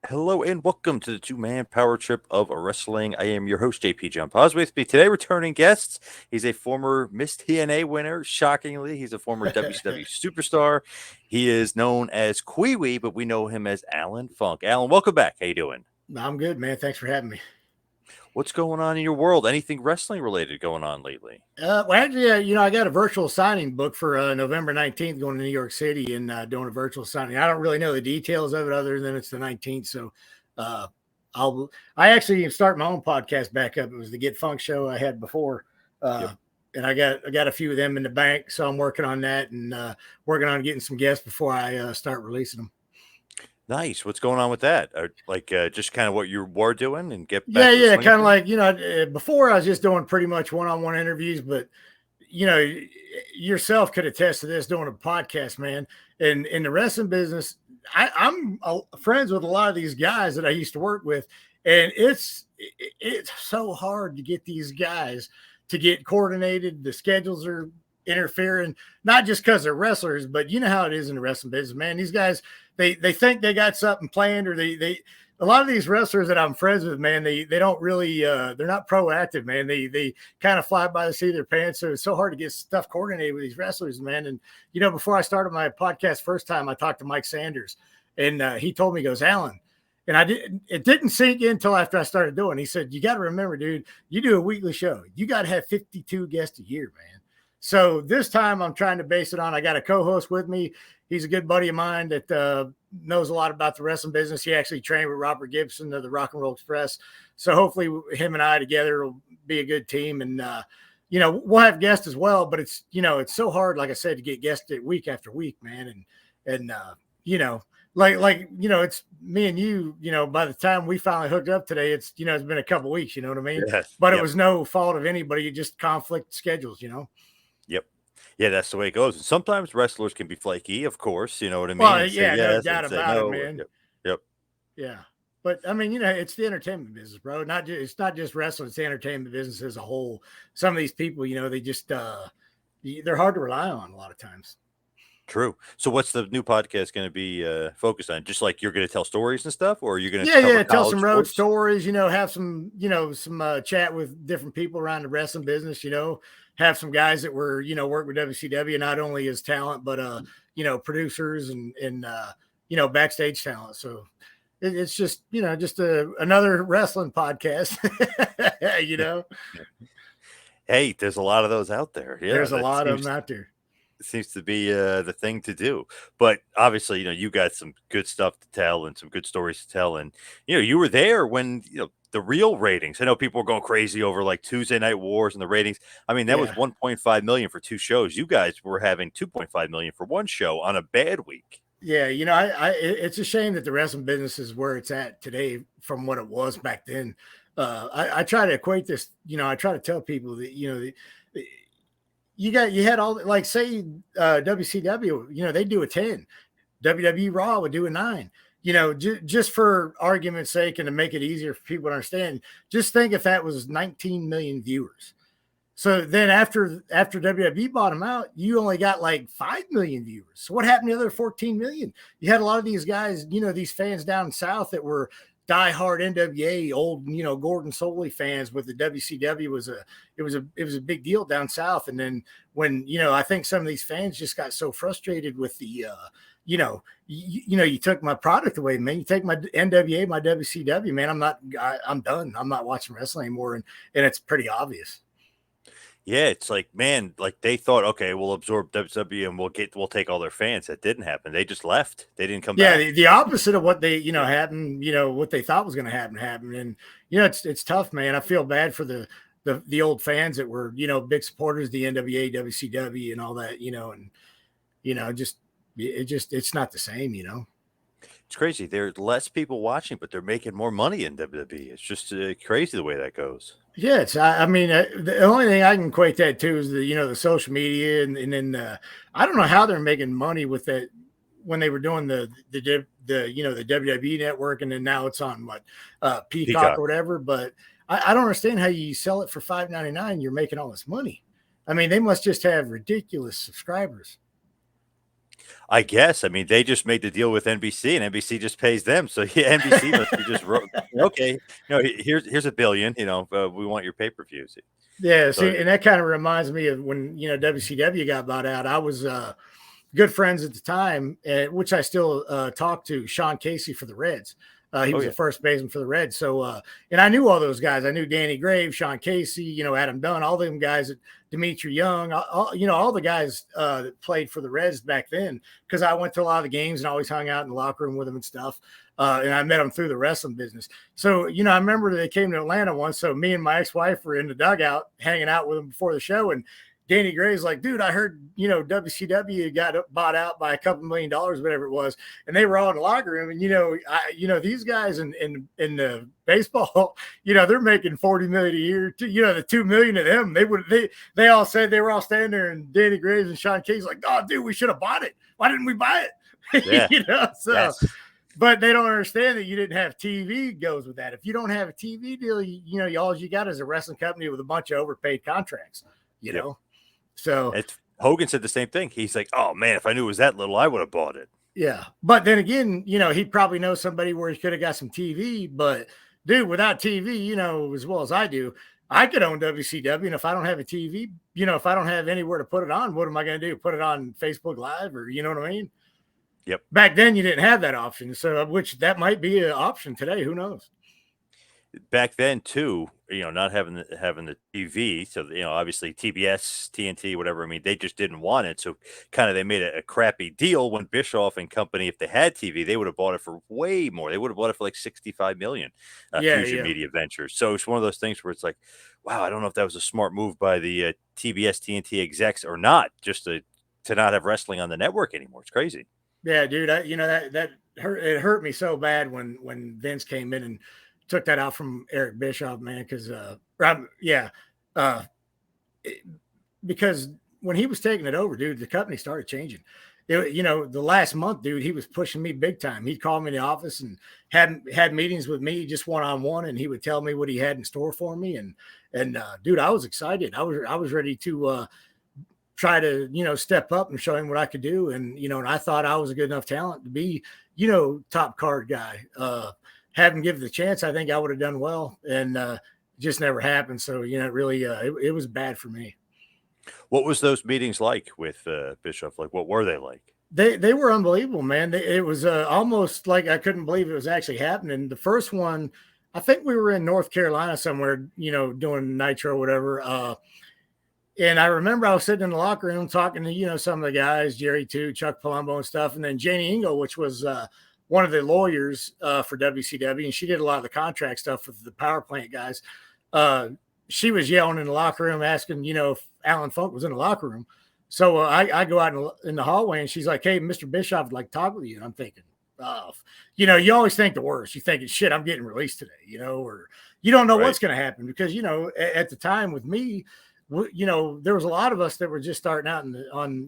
Hello and welcome to the two-man power trip of wrestling. I am your host, JP John Paz. With me today, returning guests. He's a former Miss TNA winner. Shockingly, he's a former WCW superstar. He is known as Kwee, but we know him as Allan Funk. Allan, welcome back. How you doing? I'm good, man. Thanks for having me. What's going on in your world? Anything wrestling related going on lately? Well, actually, I got a virtual signing book for November 19th going to New York City and doing a virtual signing. I don't really know the details of it other than it's the 19th. So uh, I actually start my own podcast back up. It was the Get Funk show I had before. Yep. And I got a few of them in the bank. So I'm working on that and working on getting some guests before I start releasing them. Nice. What's going on with that? Just kind of what you were doing and get back. Yeah, kind of like before I was just doing pretty much one-on-one interviews, but yourself could attest to this doing a podcast, man. And in the wrestling business, I'm friends with a lot of these guys that I used to work with, and it's so hard to get these guys to get coordinated. The schedules are interfering, not just because they're wrestlers, but you know how it is in the wrestling business, man. These guys, they think they got something planned, or they a lot of these wrestlers that I'm friends with, man, they don't really they're not proactive, man. They kind of fly by the seat of their pants. So it's so hard to get stuff coordinated with these wrestlers, man. And before I started my podcast first time, I talked to Mike Sanders, and he told me, he goes, Allan. And it didn't sink in until after I started doing. He said, you got to remember, dude, you do a weekly show. You got to have 52 guests a year, man. So this time I'm trying to base it on, I got a co-host with me. He's a good buddy of mine that knows a lot about the wrestling business. He actually trained with Robert Gibson of the Rock and Roll Express. So hopefully him and I together will be a good team. And, we'll have guests as well, but it's so hard, like I said, to get guests week after week, man. And it's me and you, by the time we finally hooked up today, it's been a couple weeks, you know what I mean? Yes. But It was no fault of anybody, just conflict schedules, Yep. Yeah, that's the way it goes. And sometimes wrestlers can be flaky, of course. You know what I mean? Well, And say yeah, no yes doubt and say about it, no. man. Yep. Yeah. But I mean, it's the entertainment business, bro. It's not just wrestling, it's the entertainment business as a whole. Some of these people, they just they're hard to rely on a lot of times. True. So what's the new podcast going to be focused on? Just like you're going to tell stories and stuff, or are you going to tell some road stories, have some, some chat with different people around the wrestling business, have some guys that were, work with WCW, not only as talent, but, producers and backstage talent. So it's just, another wrestling podcast, Hey, there's a lot of those out there. Yeah, there's a lot of them out there. It seems to be the thing to do. But obviously, you got some good stuff to tell and some good stories to tell. And, you were there when, the real ratings. I know people were going crazy over like Tuesday Night Wars and the ratings. I mean, that was 1.5 million for two shows. You guys were having 2.5 million for one show on a bad week. Yeah, it's a shame that the wrestling business is where it's at today from what it was back then. I try to equate this, I try to tell people that, you had all, like, say WCW, they do a 10. WWE Raw would do a 9. Just for argument's sake and to make it easier for people to understand, just think if that was 19 million viewers. So then after WWE bought them out, you only got like 5 million viewers. So what happened to the other 14 million? You had a lot of these guys, these fans down south that were diehard NWA, old, Gordon Soley fans with the WCW it was a big deal down south. And then when, I think some of these fans just got so frustrated with the, you took my product away, man. You take my NWA, my WCW, man. I'm done. I'm not watching wrestling anymore. And it's pretty obvious. Yeah, it's like, man, like they thought, okay, we'll absorb WWE and we'll take all their fans. That didn't happen. They just left. They didn't come back. Yeah, the opposite of what they, happened, what they thought was going to happen. And, it's tough, man. I feel bad for the old fans that were, big supporters of the NWA, WCW and all that, and, it's not the same, It's crazy. There's less people watching, but they're making more money in WWE. It's just crazy the way that goes. Yeah, the only thing I can equate that to is the social media, and then I don't know how they're making money with that when they were doing the WWE network, and then now it's on Peacock or whatever. But I don't understand how you sell it for $5.99. You're making all this money. I mean, they must just have ridiculous subscribers. I guess. I mean, they just made the deal with NBC, and NBC just pays them. So yeah, NBC must be just okay. Here's a billion. We want your pay per views. Yeah, So see, and that kind of reminds me of when WCW got bought out. I was good friends at the time, which I still talk to Sean Casey for the Reds. He oh was a yeah, first baseman for the Reds. So, and I knew all those guys. I knew Danny Graves, Sean Casey, Adam Dunn, all them guys, Dimitri Young, all the guys that played for the Reds back then, because I went to a lot of the games and always hung out in the locker room with them and stuff. And I met them through the wrestling business. So, I remember they came to Atlanta once. So me and my ex-wife were in the dugout hanging out with them before the show. And Danny Gray's like, dude, I heard, WCW got bought out by a couple $1 million, whatever it was. And they were all in the locker room. And, these guys in the baseball, they're making 40 million a year. The 2 million of them, they all said they were all standing there, and Danny Graves and Sean King's like, oh, dude, we should have bought it. Why didn't we buy it? yeah, So, yes, but they don't understand that you didn't have TV goes with that. If you don't have a TV deal, all you got is a wrestling company with a bunch of overpaid contracts, yep. So Hogan said the same thing. He's like, "Oh man, if I knew it was that little, I would have bought it." yeah, but then again, he probably knows somebody where he could have got some TV. But dude, without TV, as well as I do, I could own WCW, and if I don't have a TV, if I don't have anywhere to put it on, what am I going to do? Put it on Facebook Live, or you know what I mean? Yep. Back then, you didn't have that option, so which that might be an option today. Who knows? Back then too, not having the TV, so obviously TBS, TNT, whatever. I mean, they just didn't want it, so kind of they made a crappy deal when Bischoff and company, if they had TV, they would have bought it for way more. They would have bought it for like 65 million. Yeah, Fusion yeah. Media Ventures. So it's one of those things where it's like, wow, I don't know if that was a smart move by the TBS, TNT execs or not, just to not have wrestling on the network anymore. It's crazy. Yeah, dude. That hurt. It hurt me so bad when Vince came in and took that out from Eric Bischoff, man. Because uh, because when he was taking it over, dude, the company started changing. The last month, dude, he was pushing me big time. He'd call me in the office and had meetings with me just one on one, and he would tell me what he had in store for me. And dude, I was excited. I was ready to try to step up and show him what I could do. And I thought I was a good enough talent to be top card guy. Have him give it the chance, I think I would have done well, and just never happened. So really, it was bad for me. What was those meetings like with Bischoff? Like, what were they like? They were unbelievable, man. It was almost like I couldn't believe it was actually happening. The first one, I think we were in North Carolina somewhere, doing Nitro or whatever. And I remember I was sitting in the locker room talking to, some of the guys, Jerry too, Chuck Palumbo and stuff. And then Janie Ingle, which was one of the lawyers for WCW, and she did a lot of the contract stuff with the power plant guys. She was yelling in the locker room, asking, if Allan Funk was in the locker room. So I go out in the hallway, and she's like, "Hey, Mr. Bischoff would like to talk with you." And I'm thinking, oh, you always think the worst. You're thinking, shit, I'm getting released today, or you don't know what's going to happen because, at the time with me, there was a lot of us that were just starting out on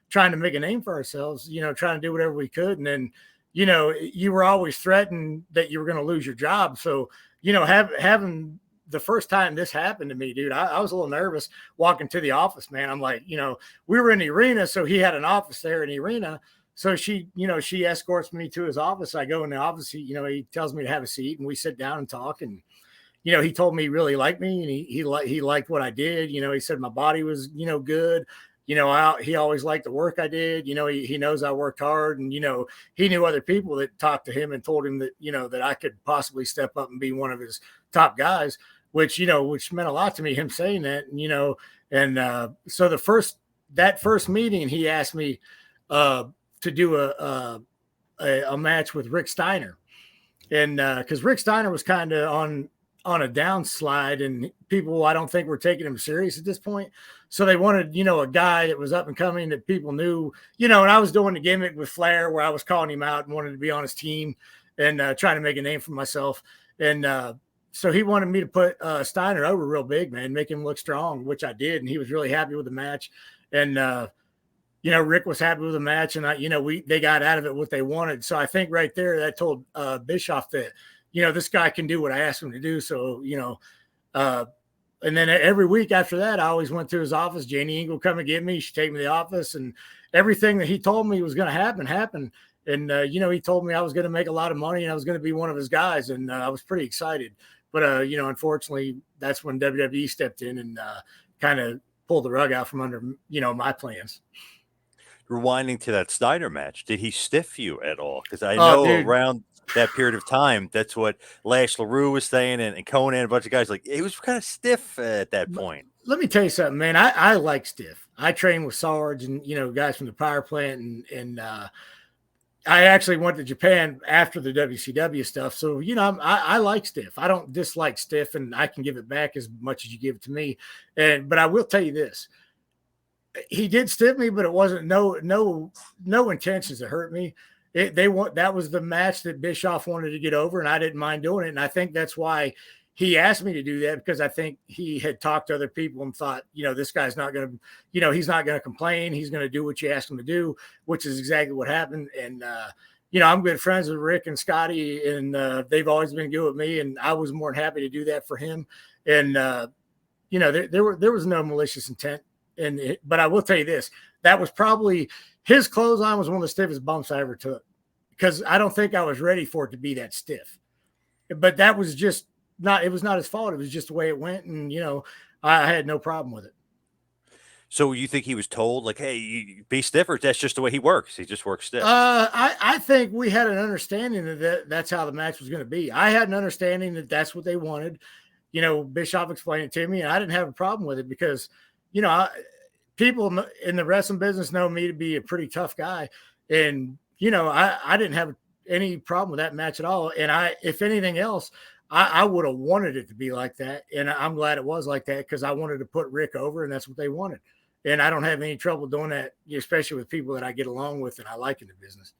trying to make a name for ourselves, trying to do whatever we could. And then, you were always threatened that you were going to lose your job. So, having the first time this happened to me, dude, I was a little nervous walking to the office, man. I'm like, we were in the arena. So he had an office there in the arena. So she escorts me to his office. I go in the office, he tells me to have a seat, and we sit down and talk. And, he told me he really liked me, and he liked what I did. He said my body was, good. He always liked the work I did. He knows I worked hard, and, he knew other people that talked to him and told him that, that I could possibly step up and be one of his top guys, which meant a lot to me, him saying that, and so that first meeting, he asked me to do a match with Rick Steiner. And because Rick Steiner was kind of on a downslide, and people, I don't think, were taking him serious at this point. So they wanted, a guy that was up and coming that people knew, and I was doing the gimmick with Flair where I was calling him out and wanted to be on his team and trying to make a name for myself. And so he wanted me to put Steiner over real big, man, make him look strong, which I did. And he was really happy with the match. And, Rick was happy with the match, and they got out of it what they wanted. So I think right there that told Bischoff that, this guy can do what I asked him to do. So, and then every week after that, I always went to his office. Janie Ingle would come and get me. She'd take me to the office, and everything that he told me was going to happen happened. And he told me I was going to make a lot of money and I was going to be one of his guys, and I was pretty excited. But unfortunately, that's when WWE stepped in and kind of pulled the rug out from under my plans. Rewinding to that Steiner match, did he stiff you at all? Because I Oh, know dude. around that period of time, that's what Lash LaRue was saying, and Conan, a bunch of guys, like, it was kind of stiff at that point. Let me tell you something, man. I like stiff. I train with Sarge and guys from the power plant, and I actually went to Japan after the WCW stuff. So I like stiff. I don't dislike stiff, and I can give it back as much as you give it to me. But I will tell you this: he did stiff me, but it wasn't no intentions to hurt me. That was the match that Bischoff wanted to get over, and I didn't mind doing it. And I think that's why he asked me to do that, because I think he had talked to other people and thought, this guy's not going to, he's not going to complain. He's going to do what you ask him to do, which is exactly what happened. And, I'm good friends with Rick and Scotty, and they've always been good with me. And I was more than happy to do that for him. And, there was no malicious intent. But I will tell you this, that was probably his clothesline was one of the stiffest bumps I ever took, because I don't think I was ready for it to be that stiff. But that was just, it was not his fault. It was just the way it went. And, I had no problem with it. So you think he was told, like, hey, you be stiffer? That's just the way he works. He just works stiff. I think we had an understanding that that's how the match was going to be. I had an understanding that that's what they wanted. Bischoff explained it to me, and I didn't have a problem with it because, people in the wrestling business know me to be a pretty tough guy. And, I didn't have any problem with that match at all. And if anything else, I would have wanted it to be like that. And I'm glad it was like that, because I wanted to put Rick over, and that's what they wanted. And I don't have any trouble doing that, especially with people that I get along with and I like in the business.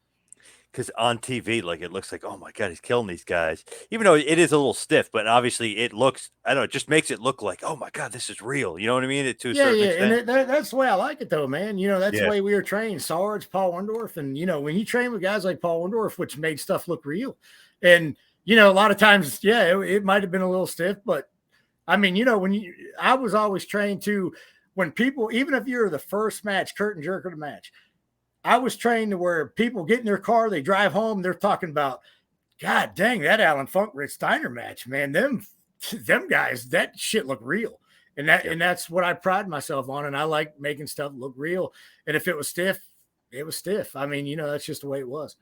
Because on TV, like, it looks like, oh my God, he's killing these guys. Even though it is a little stiff, but obviously it looks, I don't know, it just makes it look like, oh my God, this is real. You know what I mean? To a certain extent. And that's the way I like it, though, man. That's the Yeah. way we were trained. Sarge, Paul Orndorff, and when you train with guys like Paul Orndorff, which made stuff look real, and a lot of times, it might have been a little stiff, but I mean, I was always trained to, when people, even if you're the first match, curtain jerker the match, I was trained to where people get in their car, they drive home, they're talking about, God dang, that Allan Funk Rick Steiner match, man. Them guys, that shit look real. And that's what I pride myself on. And I like making stuff look real. And if it was stiff, it was stiff. I mean, that's just the way it was.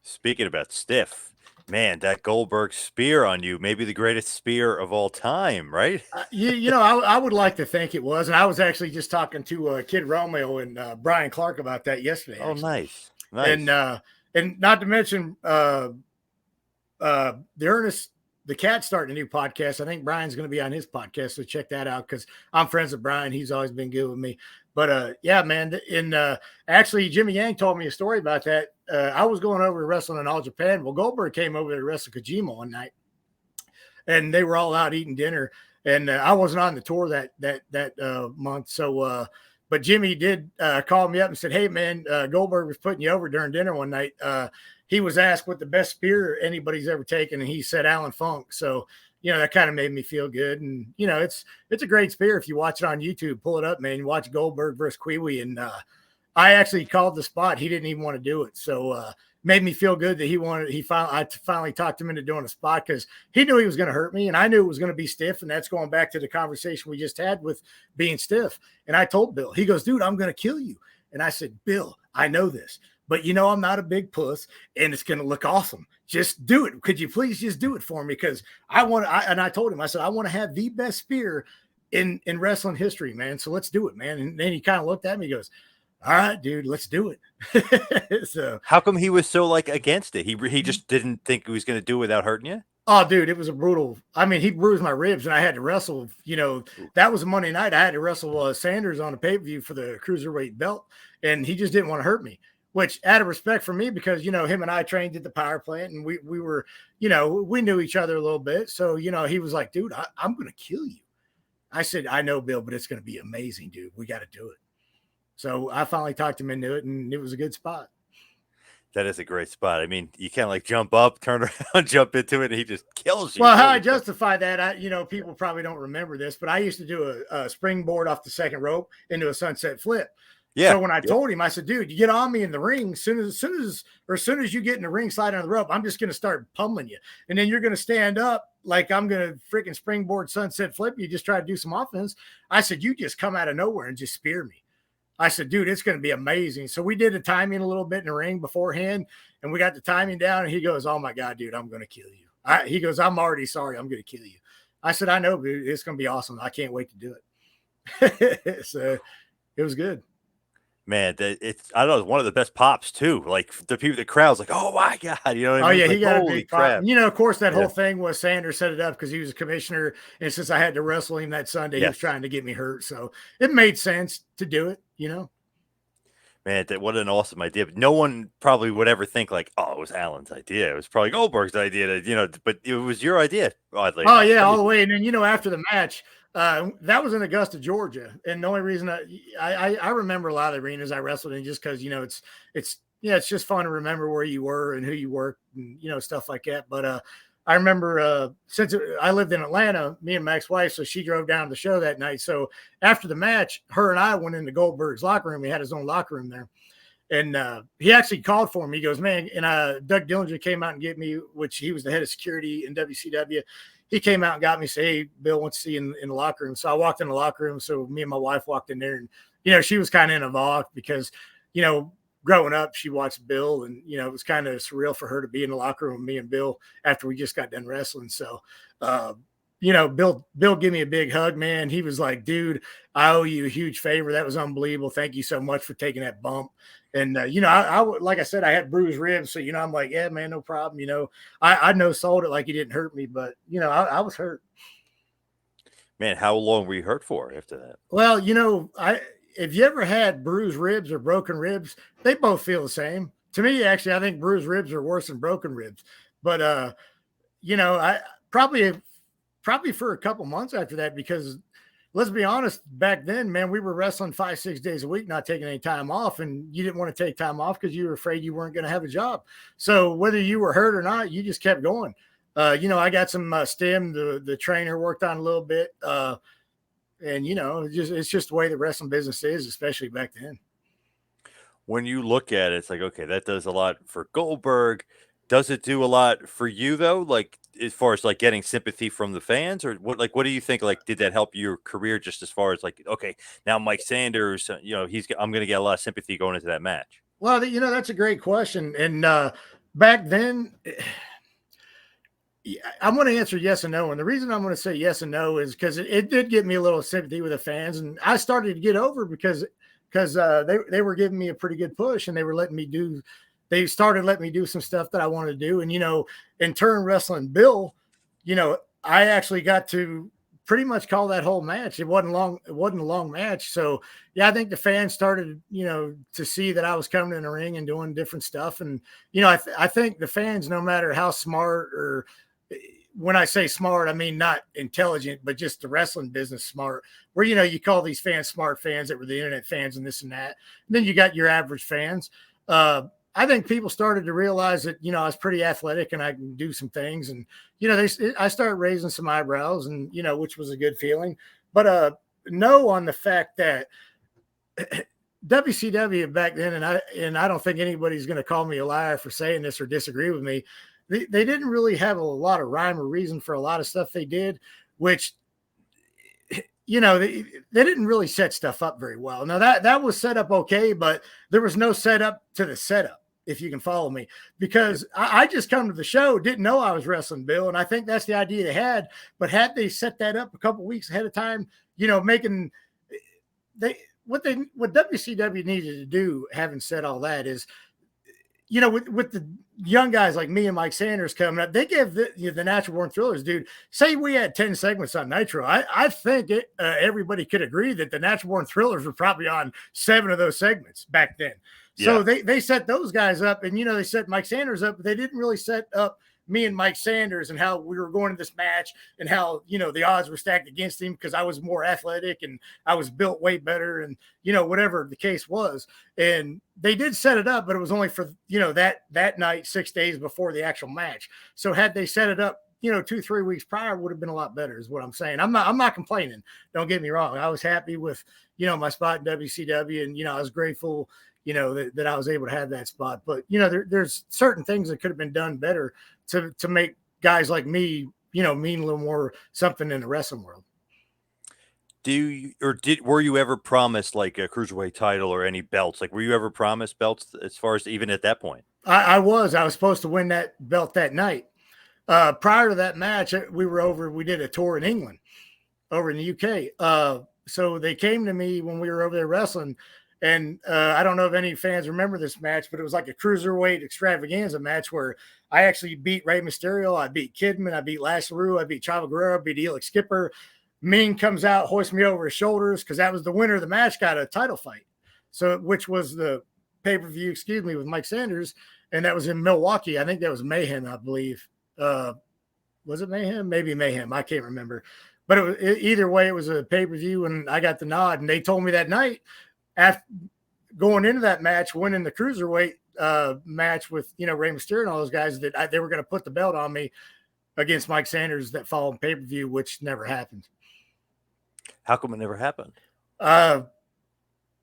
Speaking about stiff, man, that Goldberg spear on you, maybe the greatest spear of all time, right? I would like to think it was. And I was actually just talking to Kid Romeo and Brian Clark about that yesterday. Oh, actually. nice. And not to mention the Ernest, the Cat, starting a new podcast. I think Brian's going to be on his podcast, so check that out, because I'm friends with Brian. He's always been good with me. But yeah, man. And actually, Jimmy Yang told me a story about that. I was going over to wrestling in All Japan. Well, Goldberg came over to wrestle Kojima one night, and they were all out eating dinner. And I wasn't on the tour that month, so. But Jimmy did call me up and said, hey, man, Goldberg was putting you over during dinner one night. He was asked what the best spear anybody's ever taken, and he said Allan Funk. So, that kind of made me feel good. And, it's a great spear. If you watch it on YouTube, pull it up, man. Watch Goldberg versus Kwee. And I actually called the spot. He didn't even want to do it. So made me feel good that I finally talked him into doing a spot, because he knew he was going to hurt me, and I knew it was going to be stiff. And that's going back to the conversation we just had with being stiff. And I told Bill, he goes, dude, I'm going to kill you. And I said, Bill, I know this, but I'm not a big puss, and it's going to look awesome. Just do it. Could you please just do it for me? Because and I told him, I said, I want to have the best spear in wrestling history, man. So let's do it, man. And then he kind of looked at me, he goes, all right, dude, let's do it. So how come he was so like against it? He just didn't think he was going to do it without hurting you? Oh, dude, it was a brutal. I mean, he bruised my ribs, and I had to wrestle. That was a Monday night. I had to wrestle Sanders on a pay-per-view for the cruiserweight belt, and he just didn't want to hurt me, which out of respect for me, because, him and I trained at the power plant, and we were, we knew each other a little bit. So, he was like, dude, I'm going to kill you. I said, I know, Bill, but it's going to be amazing, dude. We got to do it. So I finally talked him into it, and it was a good spot. That is a great spot. I mean, you can't like jump up, turn around, jump into it, and he just kills you. Well, how I justify that, people probably don't remember this, but I used to do a springboard off the second rope into a sunset flip. So Yeah. when I Yep. told him, I said, dude, you get on me in the ring, as soon as you get in the ring, slide on the rope, I'm just going to start pummeling you. And then you're going to stand up like I'm going to freaking springboard sunset flip. You just try to do some offense. I said, you just come out of nowhere and just spear me. I said, dude, it's going to be amazing. So we did the timing a little bit in the ring beforehand, and we got the timing down. And he goes, oh my God, dude, I'm going to kill you. He goes, I'm already sorry. I'm going to kill you. I said, I know, dude, it's going to be awesome. I can't wait to do it. So it was good. Man, it's I don't know, it's one of the best pops too. Like the people, the crowd's like, "Oh my god," you know what I Oh mean? yeah, he Like, got a holy big pop. crap! And, of course, that Yeah. whole thing was Sanders set it up because he was a commissioner, and since I had to wrestle him that Sunday, he was Yes. trying to get me hurt, so it made sense to do it. Man, what an awesome idea. But no one probably would ever think like, "Oh, it was Allen's idea." It was probably Goldberg's idea but it was your idea, oddly Oh enough. yeah, all the Crazy. way. And then after the match, that was in Augusta, Georgia, and the only reason I remember a lot of the arenas I wrestled in just because it's just fun to remember where you were and who you worked and stuff like that. But I remember I lived in Atlanta, me and my ex-wife, so she drove down to the show that night. So after the match, her and I went into Goldberg's locker room. He had his own locker room there. And he actually called for me. He goes, man, and Doug Dillinger came out and get me, which he was the head of security in WCW. He came out and got me, say, hey, Bill wants to see you in the locker room. So I walked in the locker room. So me and my wife walked in there, and she was kind of in awe because, growing up, she watched Bill, and it was kind of surreal for her to be in the locker room with me and Bill after we just got done wrestling. So Bill gave me a big hug, man. He was like, dude, I owe you a huge favor. That was unbelievable. Thank you so much for taking that bump. And, I like I said, I had bruised ribs. So, I'm like, yeah, man, no problem. I no sold it like he didn't hurt me, but, I was hurt. Man, how long were you hurt for after that? Well, if you ever had bruised ribs or broken ribs, they both feel the same. To me, actually, I think bruised ribs are worse than broken ribs. But, I probably for a couple months after that, because let's be honest, back then, man, we were wrestling 5-6 days a week, not taking any time off. And you didn't want to take time off because you were afraid you weren't going to have a job. So whether you were hurt or not, you just kept going. I got some stim, the trainer worked on a little bit. And it's just the way the wrestling business is, especially back then. When you look at it, it's like, okay, that does a lot for Goldberg. Does it do a lot for you though? Like as far as like getting sympathy from the fans, or what do you think? Like, did that help your career just as far as like, okay, now Mike Sanders, I'm going to get a lot of sympathy going into that match. Well, that's a great question. And back then, I'm going to answer yes and no. And the reason I'm going to say yes and no is because it did get me a little sympathy with the fans. And I started to get over because they were giving me a pretty good push, and they started letting me do some stuff that I wanted to do. And, in turn, wrestling Bill, I actually got to pretty much call that whole match. It wasn't a long match. So yeah, I think the fans started, to see that I was coming in the ring and doing different stuff. And, I think the fans, no matter how smart, or when I say smart, I mean not intelligent, but just the wrestling business smart, where, you call these fans smart fans that were the internet fans and this and that. And then you got your average fans. I think people started to realize that, I was pretty athletic and I can do some things. And, I started raising some eyebrows, and, which was a good feeling. But no, on the fact that WCW back then, and I don't think anybody's going to call me a liar for saying this or disagree with me. They didn't really have a lot of rhyme or reason for a lot of stuff they did, which, they didn't really set stuff up very well. Now that was set up okay, but there was no setup to the setup, if you can follow me, because I just come to the show, didn't know I was wrestling Bill. And I think that's the idea they had, but had they set that up a couple weeks ahead of time, what WCW needed to do, having said all that, is, with the young guys like me and Mike Sanders coming up, they give the natural born thrillers, dude. Say we had 10 segments on Nitro. I think everybody could agree that the natural born thrillers were probably on 7 of those segments back then. So they set those guys up, and, they set Mike Sanders up, but they didn't really set up me and Mike Sanders and how we were going to this match, and how, the odds were stacked against him because I was more athletic and I was built way better, and, whatever the case was. And they did set it up, but it was only for, that night, 6 days before the actual match. So had they set it up 2-3 weeks prior would have been a lot better, is what I'm saying. I'm not complaining. Don't get me wrong. I was happy with, my spot in WCW, and, I was grateful, that I was able to have that spot. But, there's certain things that could have been done better to make guys like me, mean a little more something in the wrestling world. Were you ever promised like a cruiserweight title or any belts? Like, were you ever promised belts as far as even at that point? I was supposed to win that belt that night. Prior to that match, we did a tour in England, over in the UK. So they came to me when we were over there wrestling, and I don't know if any fans remember this match, but it was like a cruiserweight extravaganza match where I actually beat Rey Mysterio, I beat Kidman, I beat Lazarus, I beat Chavo Guerrero, I beat Elix Skipper. Mean comes out, hoists me over his shoulders, because that was the winner of the match, got a title fight. So, which was the pay-per-view, with Mike Sanders, and that was in Milwaukee. I think that was Mayhem, I believe. Was it Mayhem? Maybe Mayhem. I can't remember. But either way, it was a pay-per-view, and I got the nod. And they told me that night, after going into that match, winning the cruiserweight match with Rey Mysterio and all those guys, that they were going to put the belt on me against Mike Sanders that following pay-per-view, which never happened. How come it never happened?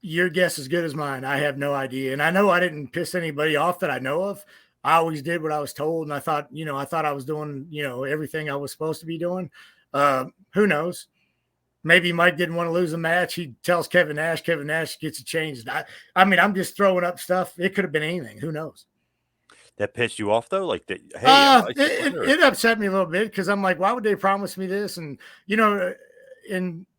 Your guess is good as mine. I have no idea. And I know I didn't piss anybody off that I know of. I always did what I was told. And I thought I was doing, everything I was supposed to be doing. Who knows? Maybe Mike didn't want to lose a match. He tells Kevin Nash gets it changed. I'm just throwing up stuff. It could have been anything. Who knows? That pissed you off though? Like, hey, it upset me a little bit, because I'm like, why would they promise me this? And,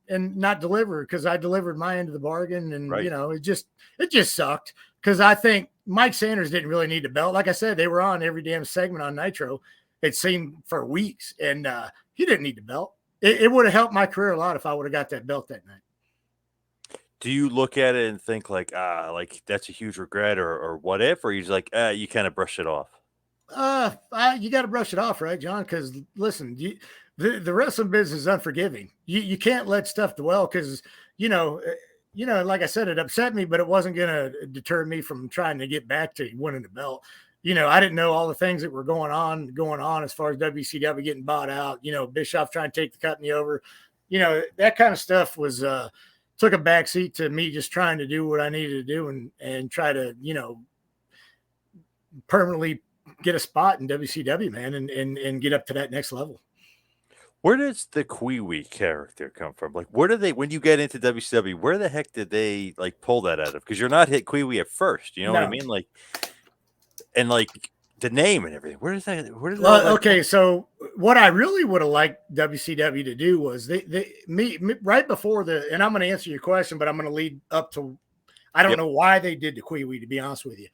and not deliver, because I delivered my end of the bargain. And, right. It just sucked, because I think Mike Sanders didn't really need the belt. Like I said, they were on every damn segment on Nitro, it seemed, for weeks. And he didn't need the belt. It would have helped my career a lot if I would have got that belt that night. Do you look at it and think like that's a huge regret or what if, or you just like, you kind of brush it off? You got to brush it off, right, John? Because listen, the wrestling business is unforgiving. You can't let stuff dwell, because like I said, it upset me, but it wasn't going to deter me from trying to get back to winning the belt. I didn't know all the things that were going on as far as WCW getting bought out. Bischoff trying to take the company over. That kind of stuff was took a backseat to me just trying to do what I needed to do and try to permanently get a spot in WCW, man, and get up to that next level. Where does the Kwee character come from? Like, where do they, when you get into WCW, where the heck did they like pull that out of? Because you're not hit Kwee at first, you know what I mean? Like, and like the name and everything. Where does that? Okay, so what I really would have liked WCW to do was me right before and I'm going to answer your question, but I'm going to lead up to, I don't know why they did the Kwee, to be honest with you.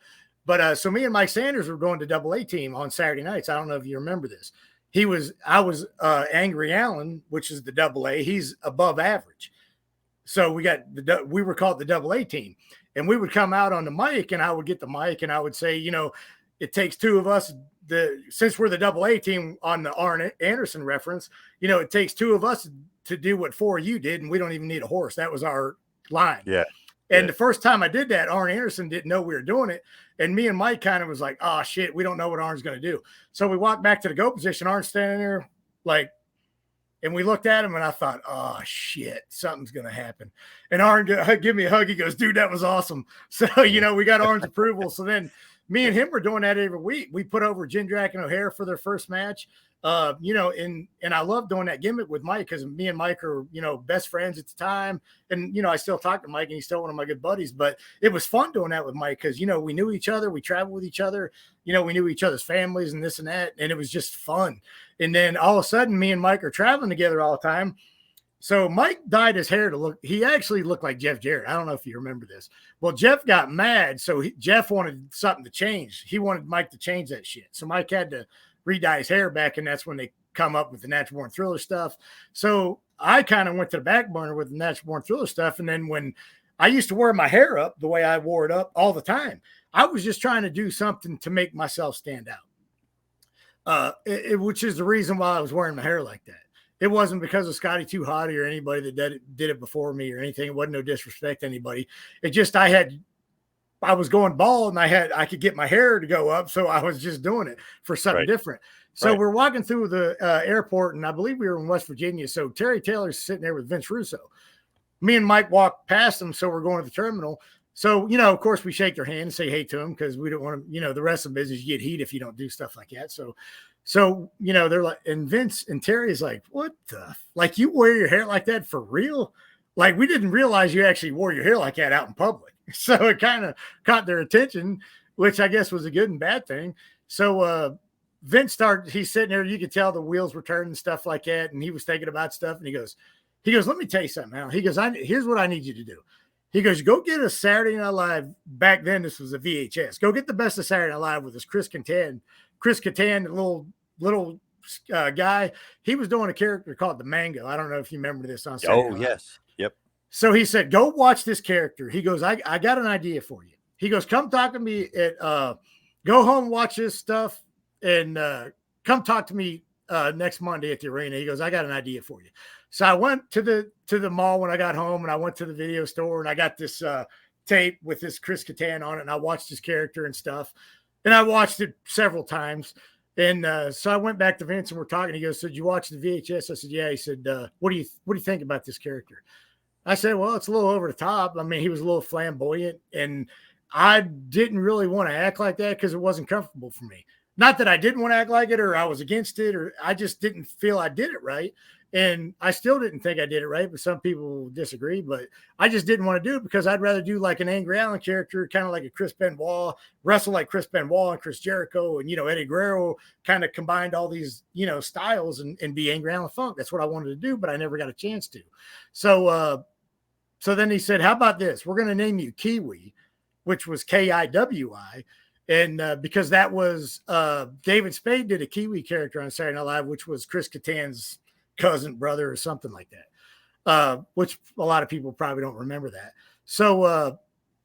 But so me and Mike Sanders were going to Double A Team on Saturday nights. I don't know if you remember this. I was Angry Allan, which is the Double A. He's above average. So we were called the Double A Team, and we would come out on the mic, and I would get the mic, and I would say, it takes two of us. Since we're the Double A Team on the Arn Anderson reference, it takes two of us to do what four of you did, and we don't even need a horse. That was our line. Yeah. And the first time I did that, Arn Anderson didn't know we were doing it. And me and Mike kind of was like, oh, shit, we don't know what Arn's going to do. So we walked back to the go position. Arn's standing there and we looked at him, and I thought, oh, shit, something's going to happen. And Arn give me a hug. He goes, dude, that was awesome. So, we got Arn's approval. So then me and him were doing that every week. We put over Jindrak and O'Hare for their first match. And I love doing that gimmick with Mike, because me and Mike are, best friends at the time. And, I still talk to Mike, and he's still one of my good buddies, but it was fun doing that with Mike, because, we knew each other, we traveled with each other, we knew each other's families and this and that. And it was just fun. And then all of a sudden me and Mike are traveling together all the time. So Mike dyed his hair he actually looked like Jeff Jarrett. I don't know if you remember this. Well, Jeff got mad. So Jeff wanted something to change. He wanted Mike to change that shit. So Mike had to re-dye his hair back, and that's when they come up with the Natural Born Thriller stuff. So I kind of went to the back burner with the Natural Born Thriller stuff. And then when I used to wear my hair up the way I wore it up all the time, I was just trying to do something to make myself stand out, which is the reason why I was wearing my hair like that. It wasn't because of Scotty Too Hotty or anybody that did it before me or anything. It wasn't no disrespect to anybody. It just, I had I was going bald and I could get my hair to go up. So I was just doing it for something Right. different. So Right. we're walking through the airport, and I believe we were in West Virginia. So Terry Taylor's sitting there with Vince Russo. Me and Mike walk past them, so we're going to the terminal. So, of course, we shake their hand and say hey to them because we don't want to, the rest of the business, you get heat if you don't do stuff like that. So, they're like, and Vince and Terry's like, what the, like, you wear your hair like that for real? Like, we didn't realize you actually wore your hair like that out in public. So it kind of caught their attention, which I guess was a good and bad thing. So, Vince he's sitting there, you could tell the wheels were turning and stuff like that. And he was thinking about stuff, and he goes, let me tell you something, Al. He goes, here's what I need you to do. He goes, go get a Saturday Night Live. Back then, this was a VHS. Go get the best of Saturday Night Live with this Chris Kattan, the little guy. He was doing a character called the Mango. I don't know if you remember this on Saturday Night Live. Yes. Yep. So he said, go watch this character. He goes, I got an idea for you. He goes, come talk to me at go home, watch this stuff, and come talk to me next Monday at the arena. He goes, I got an idea for you. So I went to the mall when I got home, and I went to the video store, and I got this tape with this Chris Kattan on it, and I watched his character and stuff. And I watched it several times. And so I went back to Vince, and we're talking. He goes, so did you watch the VHS? I said, yeah. He said, what do you think about this character? I said, well, it's a little over the top. I mean, he was a little flamboyant, and I didn't really want to act like that because it wasn't comfortable for me. Not that I didn't want to act like it or I was against it, or I just didn't feel I did it right. And I still didn't think I did it right, but some people disagree. But I just didn't want to do it because I'd rather do like an Angry Allan character, kind of like a Chris Benoit, wrestle like Chris Benoit and Chris Jericho and, Eddie Guerrero, kind of combined all these, styles and be Angry Allan Funk. That's what I wanted to do, but I never got a chance to. So then he said, how about this? We're going to name you Kwee, which was Kiwi. And because that was David Spade did a Kiwi character on Saturday Night Live, which was Chris Kattan's cousin, brother, or something like that, which a lot of people probably don't remember that. So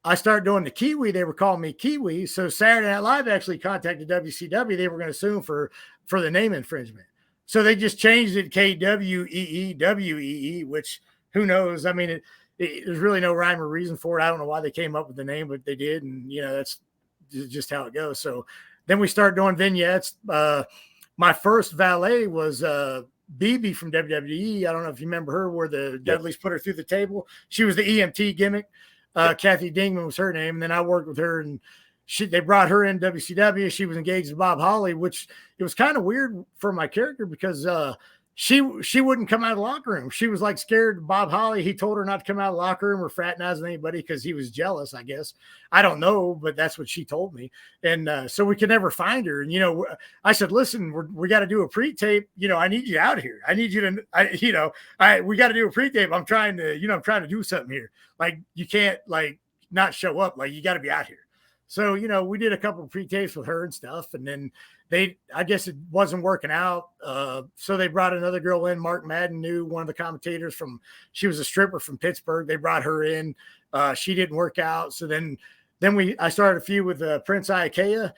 I started doing the Kiwi. They were calling me Kiwi. So Saturday Night Live actually contacted WCW. They were going to sue him for the name infringement. So they just changed it KWEEWEE, which who knows? I mean, there's really no rhyme or reason for it. I don't know why they came up with the name, but they did. And, that's just how it goes. So then we started doing vignettes. My first valet was BB from WWE. I don't know if you remember her, where the Dudleys put her through the table. She was the EMT gimmick. Kathy Dingman was her name. And then I worked with her, and they brought her in WCW. She was engaged to Bob Holly, which it was kind of weird for my character because she wouldn't come out of the locker room. She was like scared of Bob Holly. He told her not to come out of the locker room or fraternize with anybody because he was jealous, I guess. I don't know, but that's what she told me. And so we could never find her. And, I said, listen, we got to do a pre-tape. I need you out here. I need you to, we got to do a pre-tape. I'm trying to do something here. Like, you can't like not show up. Like, you got to be out here. So, we did a couple of pre-tapes with her and stuff. And then I guess it wasn't working out. So they brought another girl in. Mark Madden knew one of the commentators she was a stripper from Pittsburgh. They brought her in. She didn't work out. So then I started a feud with Prince Ikea.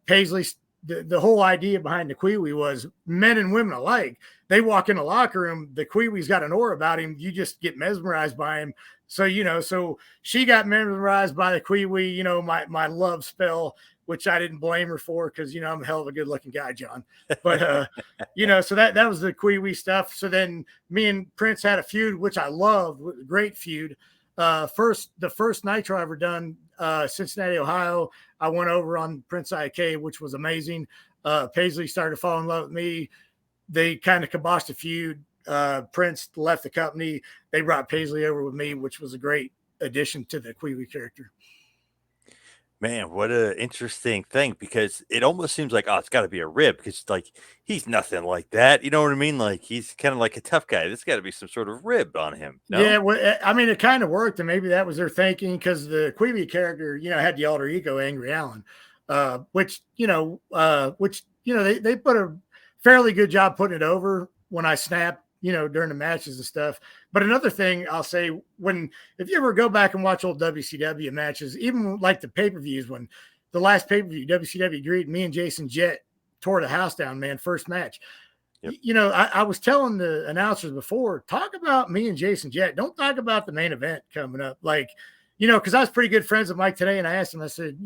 Paisley, the whole idea behind the Kwee was men and women alike. They walk in the locker room, the Kwee's got an aura about him. You just get mesmerized by him. So, so she got mesmerized by the Kwee, my love spell, which I didn't blame her for because, I'm a hell of a good looking guy, John. But, so that was the Kwee stuff. So then me and Prince had a feud, which I loved, great feud. The first Nitro I ever done, Cincinnati, Ohio, I went over on Prince IK, which was amazing. Paisley started to fall in love with me. They kind of kiboshed a feud. Prince left the company. They brought Paisley over with me, which was a great addition to the Kwee character. Man, what an interesting thing, because it almost seems like, oh, it's got to be a rib because like he's nothing like that. You know what I mean? Like he's kind of like a tough guy. There's got to be some sort of rib on him. No? Yeah, well, I mean, it kind of worked, and maybe that was their thinking because the Kwee character, had the alter ego Angry Allan, which they put a fairly good job putting it over when I snapped, during the matches and stuff. But another thing I'll say, if you ever go back and watch old WCW matches, even like the pay-per-views, when the last pay-per-view, WCW agreed, me and Jason Jett tore the house down, man, first match. Yep. I was telling the announcers before, talk about me and Jason Jett. Don't talk about the main event coming up. Like, because I was pretty good friends with Mike today, and I asked him, I said,